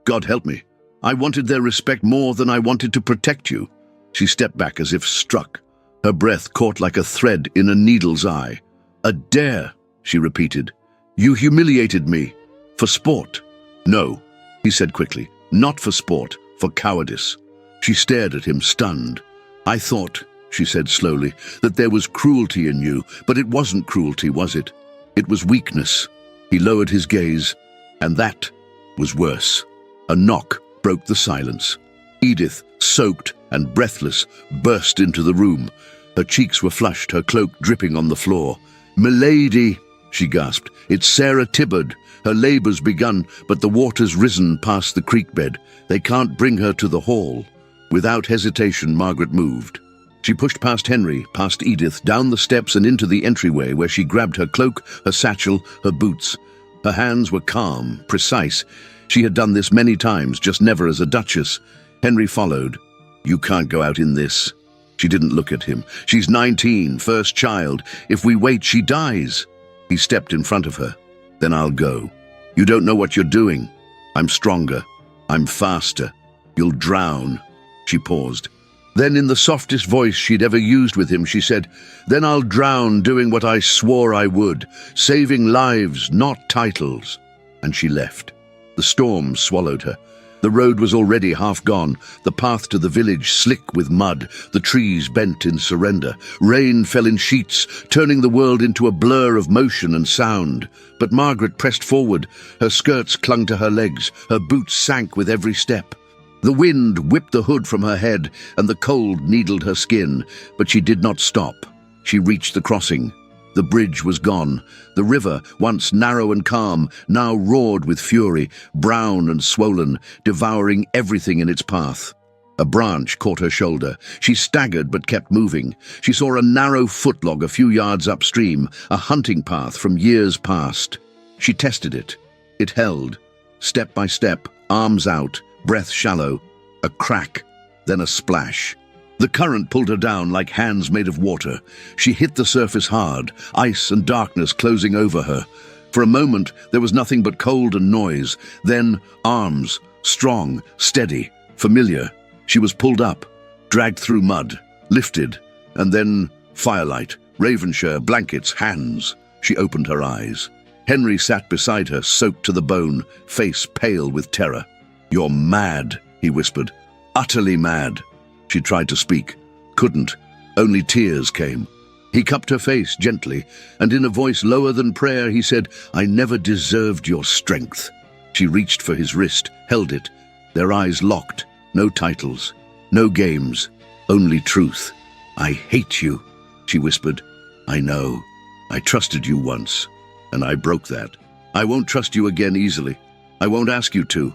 God help me, I wanted their respect more than I wanted to protect you." She stepped back as if struck. Her breath caught like a thread in a needle's eye. "A dare," she repeated. "You humiliated me. For sport." "No," he said quickly. "Not for sport, for cowardice." She stared at him, stunned. "I thought," she said slowly, "that there was cruelty in you, but it wasn't cruelty, was it? It was weakness." He lowered his gaze, and that was worse. A knock broke the silence. Edith, soaked and breathless, burst into the room. Her cheeks were flushed, her cloak dripping on the floor. "Milady," she gasped, "it's Sarah Tibbard. Her labour's begun, but the water's risen past the creek bed. They can't bring her to the hall." Without hesitation, Margaret moved. She pushed past Henry, past Edith, down the steps and into the entryway where she grabbed her cloak, her satchel, her boots. Her hands were calm, precise. She had done this many times, just never as a duchess. Henry followed. "You can't go out in this." She didn't look at him. "She's 19, first child. If we wait, she dies." He stepped in front of her. "Then I'll go. You don't know what you're doing. I'm stronger. I'm faster. You'll drown." She paused. Then in the softest voice she'd ever used with him, she said, "Then I'll drown doing what I swore I would, saving lives, not titles." And she left. The storm swallowed her. The road was already half gone, the path to the village slick with mud, the trees bent in surrender. Rain fell in sheets, turning the world into a blur of motion and sound. But Margaret pressed forward. Her skirts clung to her legs, her boots sank with every step. The wind whipped the hood from her head, and the cold needled her skin, but she did not stop. She reached the crossing. The bridge was gone. The river, once narrow and calm, now roared with fury, brown and swollen, devouring everything in its path. A branch caught her shoulder. She staggered but kept moving. She saw a narrow footlog a few yards upstream, a hunting path from years past. She tested it. It held. Step by step, arms out, breath shallow. A crack, then a splash. The current pulled her down like hands made of water. She hit the surface hard, ice and darkness closing over her. For a moment, there was nothing but cold and noise. Then, arms, strong, steady, familiar. She was pulled up, dragged through mud, lifted, and then firelight, Ravenshire, blankets, hands. She opened her eyes. Henry sat beside her, soaked to the bone, face pale with terror. "You're mad," he whispered. "Utterly mad." She tried to speak, couldn't. Only tears came. He cupped her face gently, and in a voice lower than prayer he said, "I never deserved your strength." She reached for his wrist, held it. Their eyes locked. No titles, no games, only truth. "I hate you," she whispered. "I know. I trusted you once, and I broke that. I won't trust you again easily. I won't ask you to."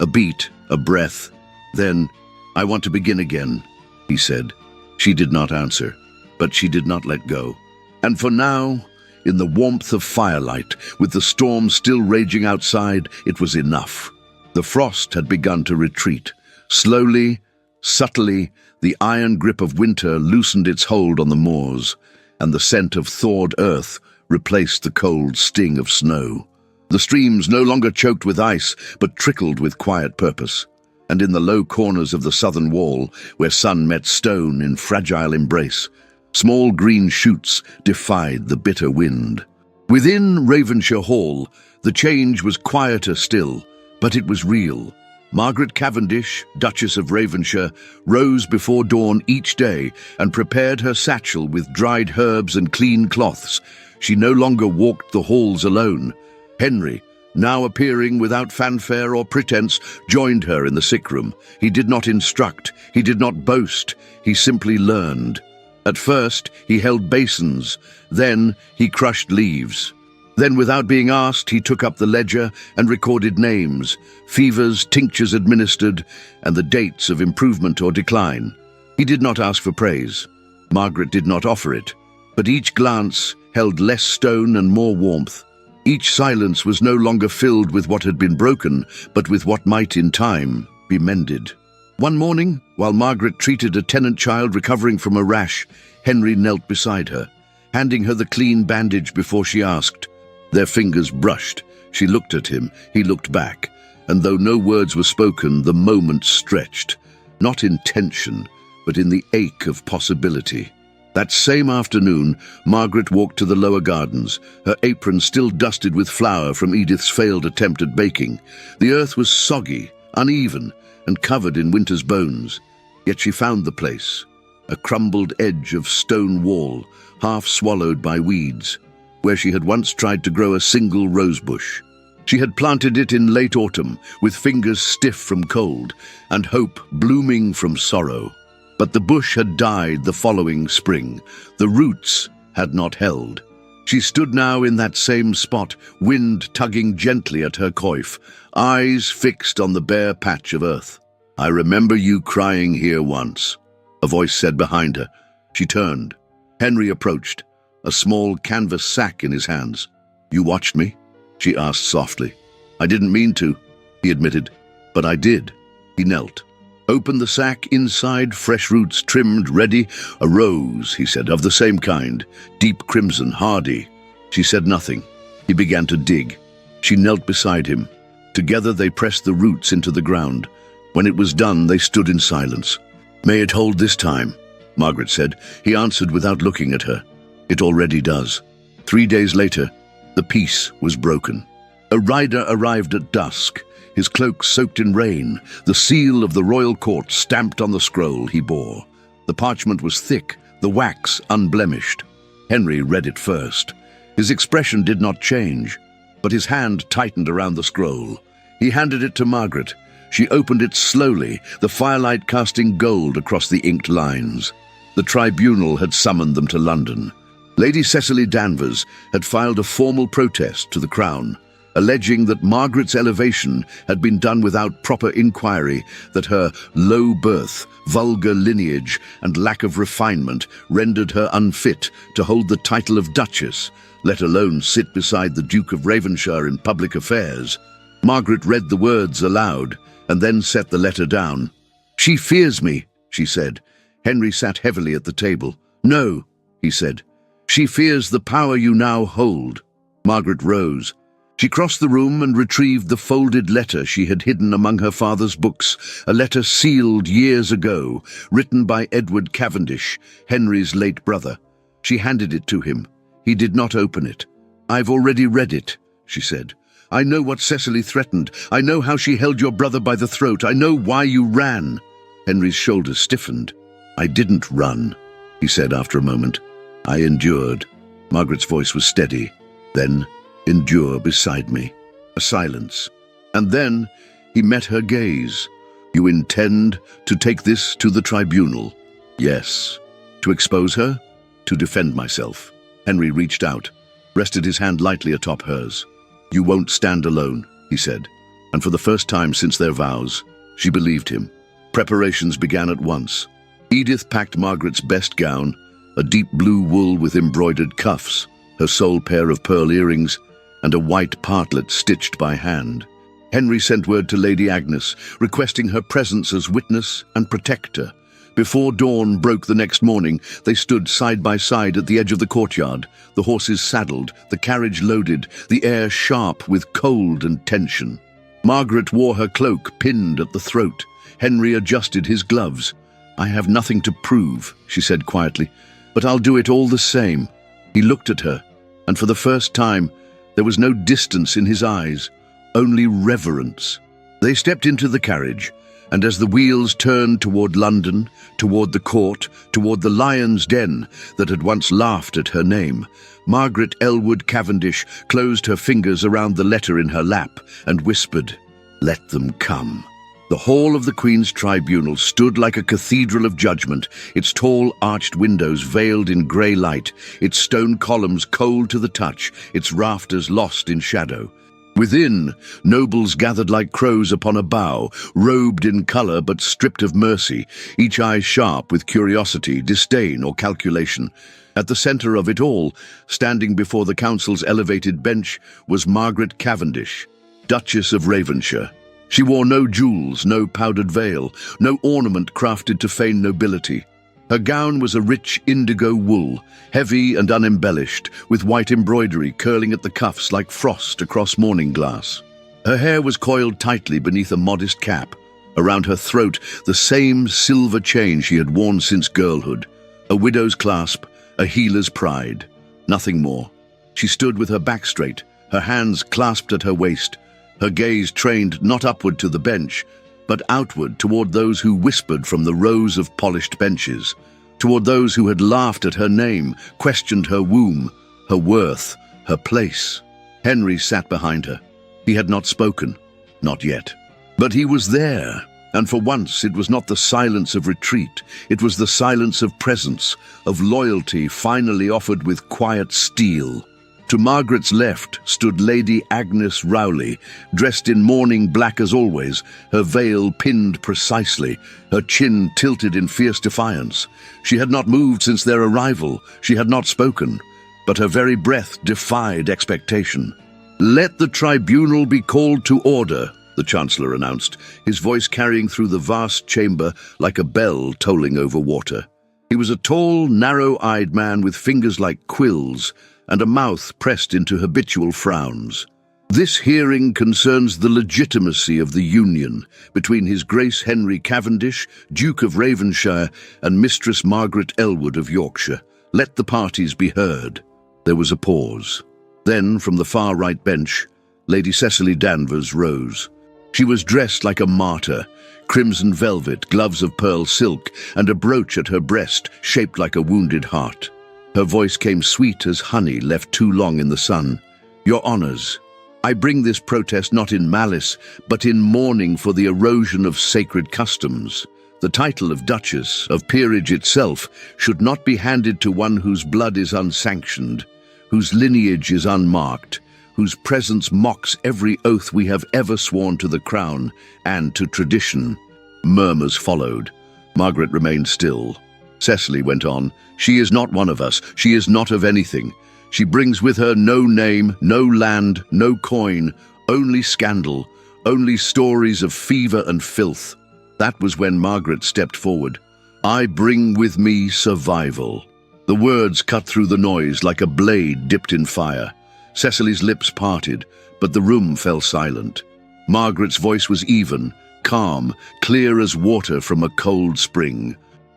A beat, a breath. Then, "I want to begin again," he said. She did not answer, but she did not let go. And for now, in the warmth of firelight, with the storm still raging outside, it was enough. The frost had begun to retreat. Slowly, subtly, the iron grip of winter loosened its hold on the moors, and the scent of thawed earth replaced the cold sting of snow. The streams no longer choked with ice, but trickled with quiet purpose. And in the low corners of the southern wall, where sun met stone in fragile embrace, small green shoots defied the bitter wind. Within Ravenshire Hall, the change was quieter still, but it was real. Margaret Cavendish, Duchess of Ravenshire, rose before dawn each day and prepared her satchel with dried herbs and clean cloths. She no longer walked the halls alone. Henry, now appearing without fanfare or pretense, joined her in the sickroom. He did not instruct, he did not boast, he simply learned. At first, he held basins, then he crushed leaves. Then, without being asked, he took up the ledger and recorded names, fevers, tinctures administered, and the dates of improvement or decline. He did not ask for praise. Margaret did not offer it, but each glance held less stone and more warmth. Each silence was no longer filled with what had been broken, but with what might in time be mended. One morning, while Margaret treated a tenant child recovering from a rash, Henry knelt beside her, handing her the clean bandage before she asked. Their fingers brushed. She looked at him, he looked back, and though no words were spoken, the moment stretched, not in tension, but in the ache of possibility. That same afternoon, Margaret walked to the lower gardens, her apron still dusted with flour from Edith's failed attempt at baking. The earth was soggy, uneven, and covered in winter's bones. Yet she found the place, a crumbled edge of stone wall, half swallowed by weeds, where she had once tried to grow a single rosebush. She had planted it in late autumn, with fingers stiff from cold, and hope blooming from sorrow. But the bush had died the following spring. The roots had not held. She stood now in that same spot, wind tugging gently at her coif, eyes fixed on the bare patch of earth. "I remember you crying here once," a voice said behind her. She turned. Henry approached, a small canvas sack in his hands. "You watched me?" she asked softly. "I didn't mean to," he admitted, "but I did." He knelt. "Open the sack, inside, fresh roots trimmed, ready. A rose," he said, "of the same kind, deep crimson, hardy." She said nothing. He began to dig. She knelt beside him. Together they pressed the roots into the ground. When it was done, they stood in silence. "May it hold this time," Margaret said. He answered without looking at her. "It already does." 3 days later, the peace was broken. A rider arrived at dusk, his cloak soaked in rain, the seal of the royal court stamped on the scroll he bore. The parchment was thick, the wax unblemished. Henry read it first. His expression did not change, but his hand tightened around the scroll. He handed it to Margaret. She opened it slowly, the firelight casting gold across the inked lines. The tribunal had summoned them to London. Lady Cecily Danvers had filed a formal protest to the Crown, alleging that Margaret's elevation had been done without proper inquiry, that her low birth, vulgar lineage, and lack of refinement rendered her unfit to hold the title of Duchess, let alone sit beside the Duke of Ravenshire in public affairs. Margaret read the words aloud, and then set the letter down. "She fears me," she said. Henry sat heavily at the table. "No," he said. "She fears the power you now hold." Margaret rose. She crossed the room and retrieved the folded letter she had hidden among her father's books, a letter sealed years ago, written by Edward Cavendish, Henry's late brother. She handed it to him. He did not open it. "I've already read it," she said. "I know what Cecily threatened. I know how she held your brother by the throat. I know why you ran." Henry's shoulders stiffened. "I didn't run," he said after a moment. "I endured." Margaret's voice was steady. "Then, endure beside me." A silence. And then he met her gaze. "You intend to take this to the tribunal?" "Yes." "To expose her?" "To defend myself." Henry reached out, rested his hand lightly atop hers. "You won't stand alone," he said. And for the first time since their vows, she believed him. Preparations began at once. Edith packed Margaret's best gown, a deep blue wool with embroidered cuffs, her sole pair of pearl earrings, and a white partlet stitched by hand. Henry sent word to Lady Agnes, requesting her presence as witness and protector. Before dawn broke the next morning, they stood side by side at the edge of the courtyard, the horses saddled, the carriage loaded, the air sharp with cold and tension. Margaret wore her cloak pinned at the throat. Henry adjusted his gloves. "I have nothing to prove," she said quietly, "but I'll do it all the same." He looked at her, and for the first time, there was no distance in his eyes, only reverence. They stepped into the carriage, and as the wheels turned toward London, toward the court, toward the lion's den that had once laughed at her name, Margaret Elwood Cavendish closed her fingers around the letter in her lap and whispered, "Let them come." The hall of the Queen's Tribunal stood like a cathedral of judgment, its tall arched windows veiled in grey light, its stone columns cold to the touch, its rafters lost in shadow. Within, nobles gathered like crows upon a bough, robed in colour but stripped of mercy, each eye sharp with curiosity, disdain, or calculation. At the centre of it all, standing before the council's elevated bench, was Margaret Cavendish, Duchess of Ravenshire. She wore no jewels, no powdered veil, no ornament crafted to feign nobility. Her gown was a rich indigo wool, heavy and unembellished, with white embroidery curling at the cuffs like frost across morning glass. Her hair was coiled tightly beneath a modest cap. Around her throat, the same silver chain she had worn since girlhood. A widow's clasp, a healer's pride. Nothing more. She stood with her back straight, her hands clasped at her waist, her gaze trained not upward to the bench, but outward toward those who whispered from the rows of polished benches, toward those who had laughed at her name, questioned her womb, her worth, her place. Henry sat behind her. He had not spoken, not yet. But he was there, and for once it was not the silence of retreat, it was the silence of presence, of loyalty finally offered with quiet steel. To Margaret's left stood Lady Agnes Rowley, dressed in mourning black as always, her veil pinned precisely, her chin tilted in fierce defiance. She had not moved since their arrival, she had not spoken, but her very breath defied expectation. "Let the tribunal be called to order," the Chancellor announced, his voice carrying through the vast chamber like a bell tolling over water. He was a tall, narrow-eyed man with fingers like quills, and a mouth pressed into habitual frowns. "This hearing concerns the legitimacy of the union between His Grace Henry Cavendish, Duke of Ravenshire, and Mistress Margaret Elwood of Yorkshire. Let the parties be heard." There was a pause. Then, from the far right bench, Lady Cecily Danvers rose. She was dressed like a martyr, crimson velvet, gloves of pearl silk, and a brooch at her breast shaped like a wounded heart. Her voice came sweet as honey left too long in the sun. "Your Honours, I bring this protest not in malice, but in mourning for the erosion of sacred customs. The title of Duchess, of peerage itself, should not be handed to one whose blood is unsanctioned, whose lineage is unmarked, whose presence mocks every oath we have ever sworn to the crown and to tradition." Murmurs followed. Margaret remained still. Cecily went on, "She is not one of us. She is not of anything. She brings with her no name, no land, no coin, only scandal, only stories of fever and filth." That was when Margaret stepped forward. "I bring with me survival." The words cut through the noise like a blade dipped in fire. Cecily's lips parted, but the room fell silent. Margaret's voice was even, calm, clear as water from a cold spring.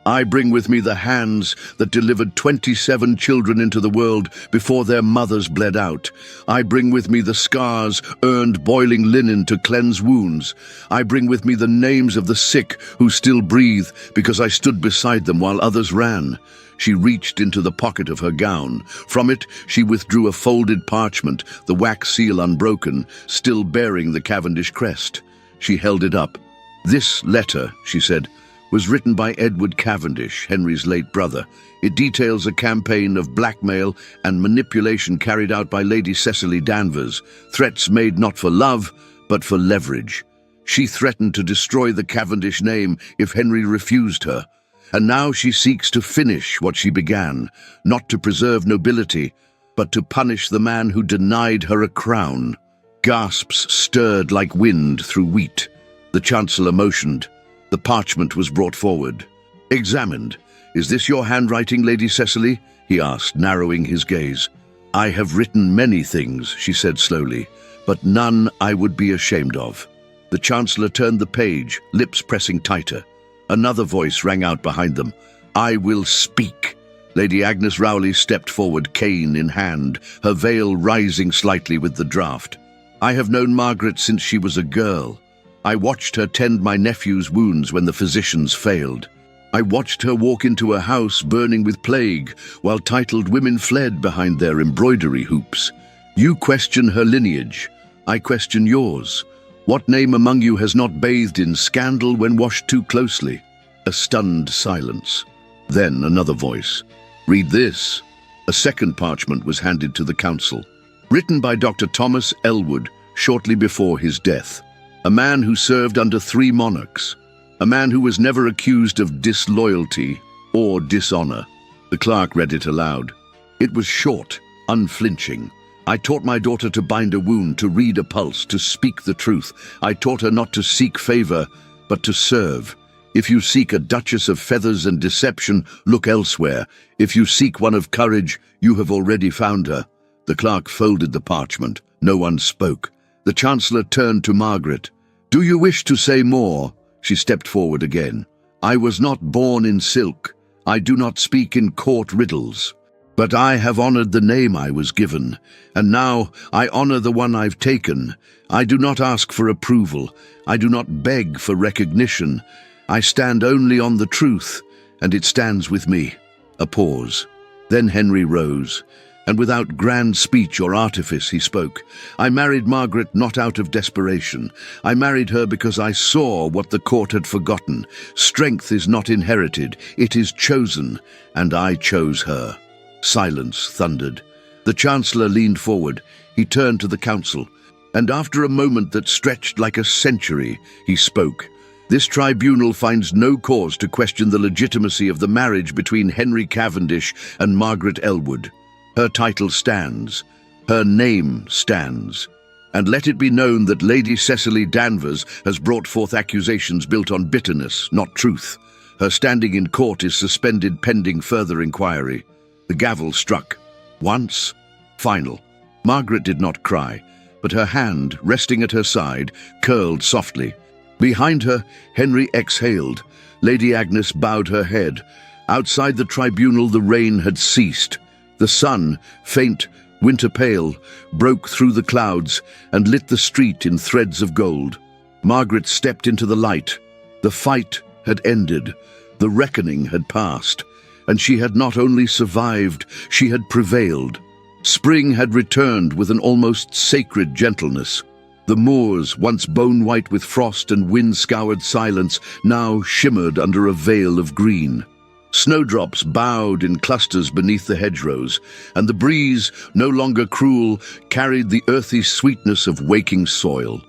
"I bring with me the hands that delivered 27 children into the world before their mothers bled out. I bring with me the scars earned boiling linen to cleanse wounds. I bring with me the names of the sick who still breathe because I stood beside them while others ran." She reached into the pocket of her gown. From it, she withdrew a folded parchment, the wax seal unbroken, still bearing the Cavendish crest. She held it up. "This letter," she said, "was written by Edward Cavendish, Henry's late brother. It details a campaign of blackmail and manipulation carried out by Lady Cecily Danvers, threats made not for love, but for leverage. She threatened to destroy the Cavendish name if Henry refused her. And now she seeks to finish what she began, not to preserve nobility, but to punish the man who denied her a crown." Gasps stirred like wind through wheat. The Chancellor motioned. The parchment was brought forward. "Examined. Is this your handwriting, Lady Cecily?" he asked, narrowing his gaze. "I have written many things," she said slowly, "but none I would be ashamed of." The Chancellor turned the page, lips pressing tighter. Another voice rang out behind them. "I will speak." Lady Agnes Rowley stepped forward, cane in hand, her veil rising slightly with the draught. "I have known Margaret since she was a girl. I watched her tend my nephew's wounds when the physicians failed. I watched her walk into a house burning with plague, while titled women fled behind their embroidery hoops. You question her lineage. I question yours. What name among you has not bathed in scandal when washed too closely?" A stunned silence. Then another voice. "Read this." A second parchment was handed to the council. "Written by Dr. Thomas Elwood, shortly before his death. A man who served under 3 monarchs. A man who was never accused of disloyalty or dishonor. The clerk read it aloud. It was short, unflinching. I taught my daughter to bind a wound, to read a pulse, to speak the truth. I taught her not to seek favor, but to serve. If you seek a duchess of feathers and deception, look elsewhere. If you seek one of courage, you have already found her. The clerk folded the parchment. No one spoke. The Chancellor turned to Margaret. Do you wish to say more? She stepped forward again. I was not born in silk. I do not speak in court riddles. But I have honored the name I was given, and now I honor the one I've taken. I do not ask for approval. I do not beg for recognition. I stand only on the truth, and it stands with me. A pause. Then Henry rose, and without grand speech or artifice he spoke. I married Margaret not out of desperation. I married her because I saw what the court had forgotten. Strength is not inherited, it is chosen, and I chose her. Silence thundered. The Chancellor leaned forward. He turned to the council, and after a moment that stretched like a century, he spoke. This tribunal finds no cause to question the legitimacy of the marriage between Henry Cavendish and Margaret Elwood. Her title stands. Her name stands. And let it be known that Lady Cecily Danvers has brought forth accusations built on bitterness, not truth. Her standing in court is suspended pending further inquiry. The gavel struck. Once. Final. Margaret did not cry, but her hand, resting at her side, curled softly. Behind her, Henry exhaled. Lady Agnes bowed her head. Outside the tribunal, the rain had ceased. The sun, faint, winter-pale, broke through the clouds and lit the street in threads of gold. Margaret stepped into the light. The fight had ended. The reckoning had passed. And she had not only survived, she had prevailed. Spring had returned with an almost sacred gentleness. The moors, once bone-white with frost and wind-scoured silence, now shimmered under a veil of green. Snowdrops bowed in clusters beneath the hedgerows, and the breeze, no longer cruel, carried the earthy sweetness of waking soil.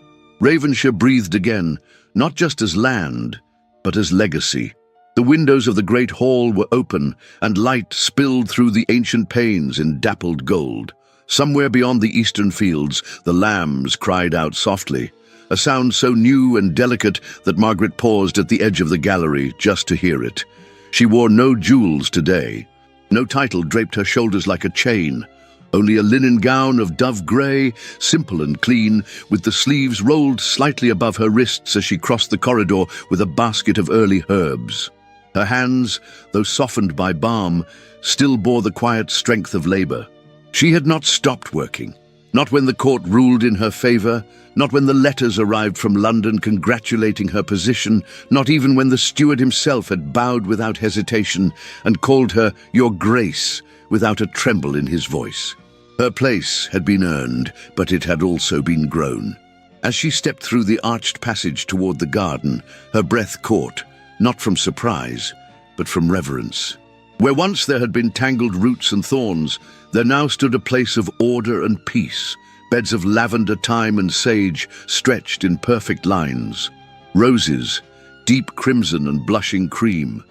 Ravenshire breathed again, not just as land, but as legacy. The windows of the great hall were open, and light spilled through the ancient panes in dappled gold. Somewhere beyond the eastern fields, the lambs cried out softly, a sound so new and delicate that Margaret paused at the edge of the gallery just to hear it. She wore no jewels today. No title draped her shoulders like a chain. Only a linen gown of dove grey, simple and clean, with the sleeves rolled slightly above her wrists as she crossed the corridor with a basket of early herbs. Her hands, though softened by balm, still bore the quiet strength of labor. She had not stopped working. Not when the court ruled in her favor, not when the letters arrived from London congratulating her position, not even when the steward himself had bowed without hesitation and called her "Your Grace" without a tremble in his voice. Her place had been earned, but it had also been grown. As she stepped through the arched passage toward the garden, her breath caught, not from surprise, but from reverence. Where once there had been tangled roots and thorns, there now stood a place of order and peace, beds of lavender, thyme, and sage stretched in perfect lines. Roses, deep crimson and blushing cream,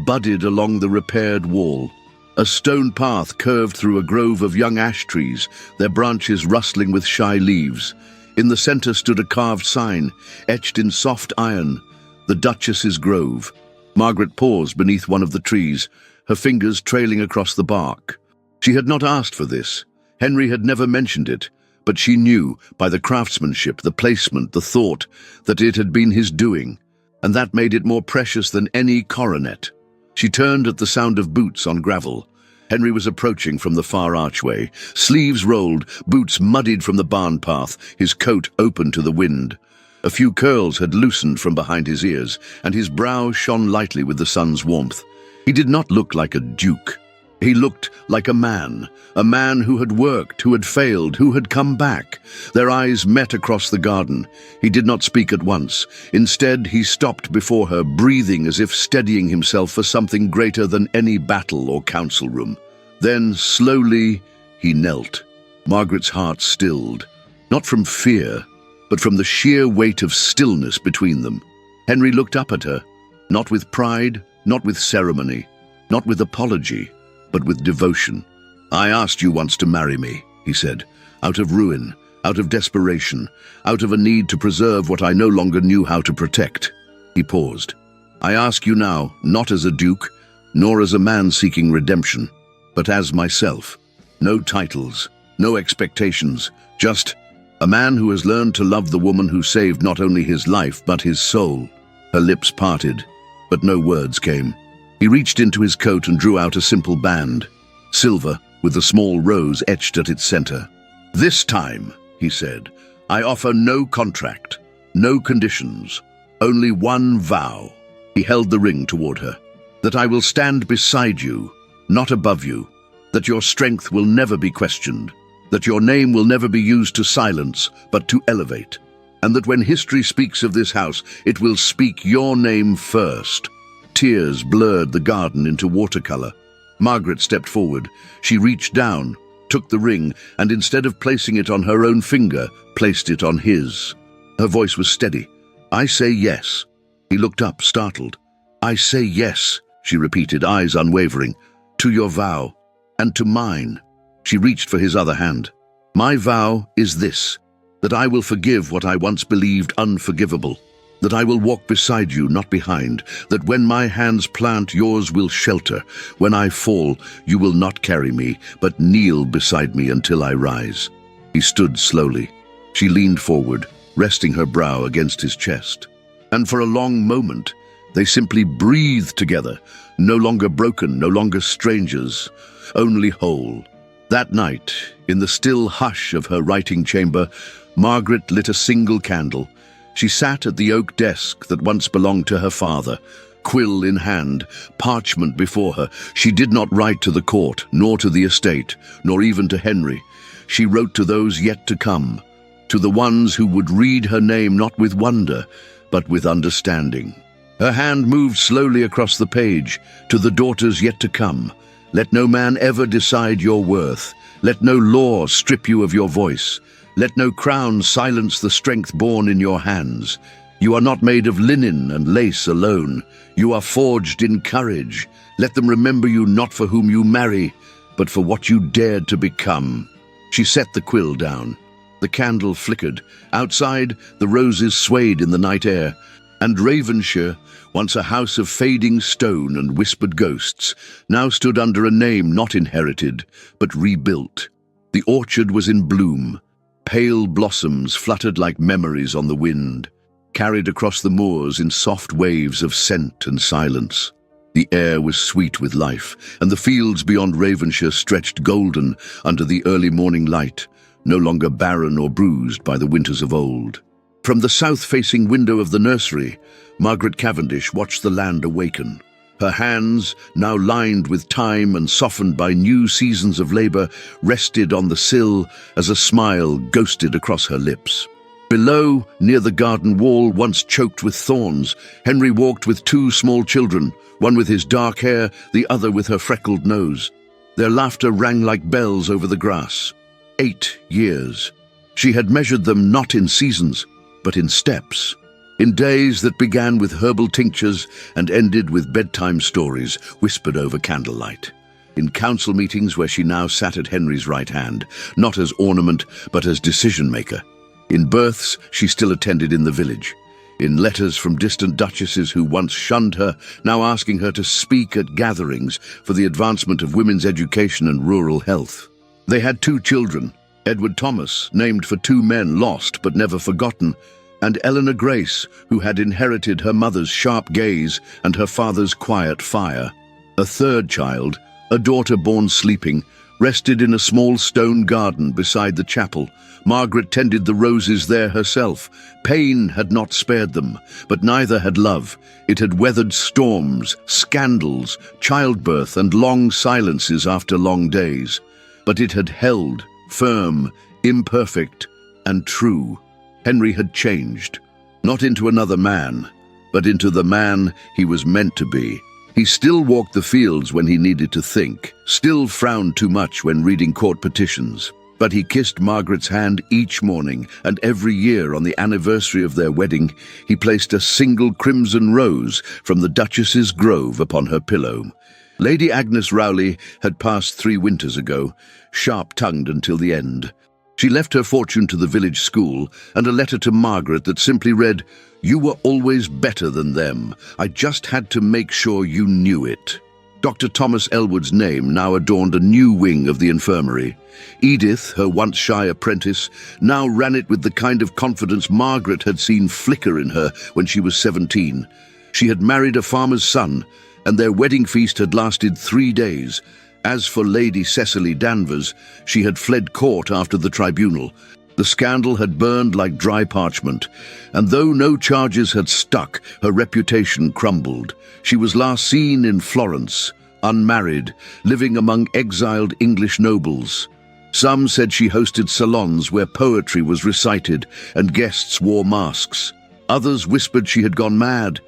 budded along the repaired wall. A stone path curved through a grove of young ash trees, their branches rustling with shy leaves. In the center stood a carved sign, etched in soft iron, "The Duchess's Grove." Margaret paused beneath one of the trees, her fingers trailing across the bark. She had not asked for this. Henry had never mentioned it, but she knew, by the craftsmanship, the placement, the thought, that it had been his doing, and that made it more precious than any coronet. She turned at the sound of boots on gravel. Henry was approaching from the far archway, sleeves rolled, boots muddied from the barn path, his coat open to the wind. A few curls had loosened from behind his ears, and his brow shone lightly with the sun's warmth. He did not look like a duke. He looked like a man who had worked, who had failed, who had come back. Their eyes met across the garden. He did not speak at once. Instead, he stopped before her, breathing as if steadying himself for something greater than any battle or council room. Then, slowly, he knelt. Margaret's heart stilled. Not from fear, but from the sheer weight of stillness between them. Henry looked up at her, not with pride, not with ceremony, not with apology, but with devotion. "I asked you once to marry me," he said, "out of ruin, out of desperation, out of a need to preserve what I no longer knew how to protect." He paused. "I ask you now, not as a duke, nor as a man seeking redemption, but as myself. No titles, no expectations, just a man who has learned to love the woman who saved not only his life but his soul." Her lips parted, but no words came. He reached into his coat and drew out a simple band, silver with a small rose etched at its center. "This time," he said, "I offer no contract, no conditions, only one vow." He held the ring toward her. "That I will stand beside you, not above you. That your strength will never be questioned. That your name will never be used to silence, but to elevate. And that when history speaks of this house, it will speak your name first." Tears blurred the garden into watercolor. Margaret stepped forward. She reached down, took the ring, and instead of placing it on her own finger, placed it on his. Her voice was steady. "I say yes." He looked up, startled. "I say yes," she repeated, eyes unwavering, "to your vow, and to mine." She reached for his other hand. "My vow is this, that I will forgive what I once believed unforgivable. That I will walk beside you, not behind. That when my hands plant, yours will shelter. When I fall, you will not carry me, but kneel beside me until I rise." He stood slowly. She leaned forward, resting her brow against his chest. And for a long moment, they simply breathed together, no longer broken, no longer strangers, only whole. That night, in the still hush of her writing chamber, Margaret lit a single candle. She sat at the oak desk that once belonged to her father, quill in hand, parchment before her. She did not write to the court, nor to the estate, nor even to Henry. She wrote to those yet to come, to the ones who would read her name not with wonder, but with understanding. Her hand moved slowly across the page, to the daughters yet to come. "Let no man ever decide your worth. Let no law strip you of your voice. Let no crown silence the strength born in your hands. You are not made of linen and lace alone. You are forged in courage. Let them remember you not for whom you marry, but for what you dared to become." She set the quill down. The candle flickered. Outside, the roses swayed in the night air. And Ravenshire, once a house of fading stone and whispered ghosts, now stood under a name not inherited, but rebuilt. The orchard was in bloom. Pale blossoms fluttered like memories on the wind, carried across the moors in soft waves of scent and silence. The air was sweet with life, and the fields beyond Ravenshire stretched golden under the early morning light, no longer barren or bruised by the winters of old. From the south-facing window of the nursery, Margaret Cavendish watched the land awaken. Her hands, now lined with time and softened by new seasons of labor, rested on the sill as a smile ghosted across her lips. Below, near the garden wall once choked with thorns, Henry walked with two small children, one with his dark hair, the other with her freckled nose. Their laughter rang like bells over the grass. 8 years. She had measured them not in seasons, but in steps. In days that began with herbal tinctures and ended with bedtime stories whispered over candlelight. In council meetings where she now sat at Henry's right hand, not as ornament, but as decision-maker. In births she still attended in the village. In letters from distant duchesses who once shunned her, now asking her to speak at gatherings for the advancement of women's education and rural health. They had 2 children, Edward Thomas, named for 2 men lost but never forgotten, and Eleanor Grace, who had inherited her mother's sharp gaze and her father's quiet fire. A 3rd child, a daughter born sleeping, rested in a small stone garden beside the chapel. Margaret tended the roses there herself. Pain had not spared them, but neither had love. It had weathered storms, scandals, childbirth, and long silences after long days. But it had held, firm, imperfect, and true. Henry had changed, not into another man, but into the man he was meant to be. He still walked the fields when he needed to think, still frowned too much when reading court petitions. But he kissed Margaret's hand each morning, and every year on the anniversary of their wedding, he placed a single crimson rose from the Duchess's grove upon her pillow. Lady Agnes Rowley had passed 3 winters ago, sharp-tongued until the end. She left her fortune to the village school and a letter to Margaret that simply read, "You were always better than them. I just had to make sure you knew it." Dr. Thomas Elwood's name now adorned a new wing of the infirmary. Edith, her once shy apprentice, now ran it with the kind of confidence Margaret had seen flicker in her when she was 17. She had married a farmer's son, and their wedding feast had lasted 3 days. As for Lady Cecily Danvers, she had fled court after the tribunal. The scandal had burned like dry parchment, and though no charges had stuck, her reputation crumbled. She was last seen in Florence, unmarried, living among exiled English nobles. Some said she hosted salons where poetry was recited and guests wore masks. Others whispered she had gone mad.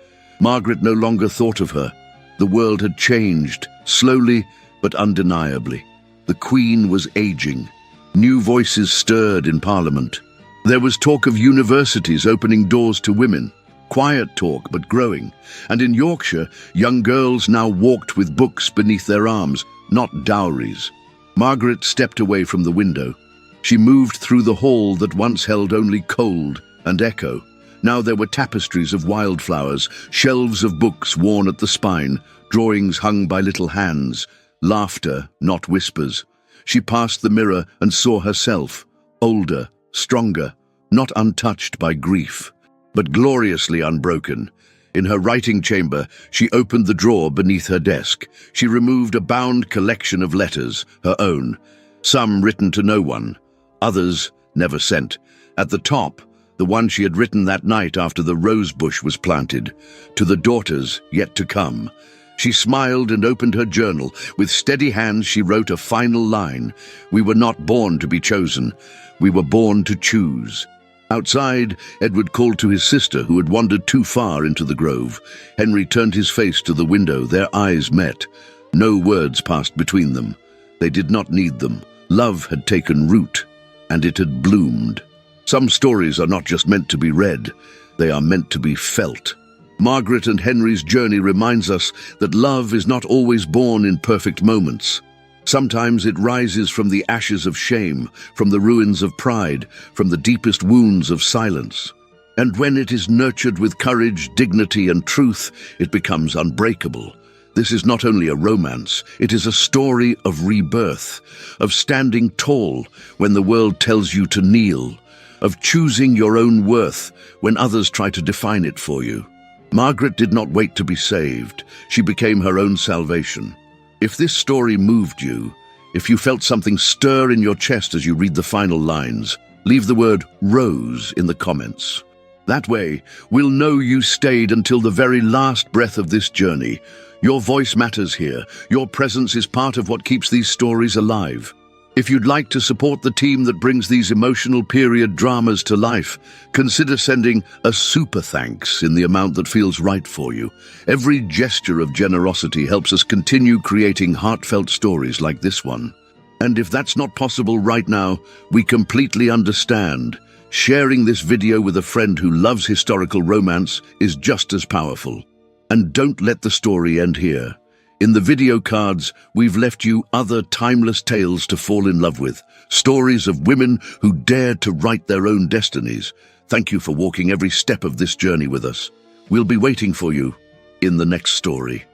Margaret no longer thought of her. The world had changed, slowly but undeniably. The Queen was aging. New voices stirred in Parliament. There was talk of universities opening doors to women. Quiet talk, but growing. And in Yorkshire, young girls now walked with books beneath their arms, not dowries. Margaret stepped away from the window. She moved through the hall that once held only cold and echo. Now there were tapestries of wildflowers, shelves of books worn at the spine, drawings hung by little hands, laughter, not whispers. She passed the mirror and saw herself, older, stronger, not untouched by grief, but gloriously unbroken. In her writing chamber, she opened the drawer beneath her desk. She removed a bound collection of letters, her own, some written to no one, others never sent. At the top, the one she had written that night after the rose bush was planted, to the daughters yet to come. She smiled and opened her journal. With steady hands she wrote a final line. "We were not born to be chosen. We were born to choose." Outside, Edward called to his sister, who had wandered too far into the grove. Henry turned his face to the window. Their eyes met. No words passed between them. They did not need them. Love had taken root, and it had bloomed. Some stories are not just meant to be read. They are meant to be felt. Margaret and Henry's journey reminds us that love is not always born in perfect moments. Sometimes it rises from the ashes of shame, from the ruins of pride, from the deepest wounds of silence. And when it is nurtured with courage, dignity, and truth, it becomes unbreakable. This is not only a romance, it is a story of rebirth, of standing tall when the world tells you to kneel, of choosing your own worth when others try to define it for you. Margaret did not wait to be saved. She became her own salvation. If this story moved you, if you felt something stir in your chest as you read the final lines, leave the word "Rose" in the comments. That way, we'll know you stayed until the very last breath of this journey. Your voice matters here. Your presence is part of what keeps these stories alive. If you'd like to support the team that brings these emotional period dramas to life, consider sending a super thanks in the amount that feels right for you. Every gesture of generosity helps us continue creating heartfelt stories like this one. And if that's not possible right now, we completely understand. Sharing this video with a friend who loves historical romance is just as powerful. And don't let the story end here. In the video cards, we've left you other timeless tales to fall in love with, stories of women who dared to write their own destinies. Thank you for walking every step of this journey with us. We'll be waiting for you in the next story.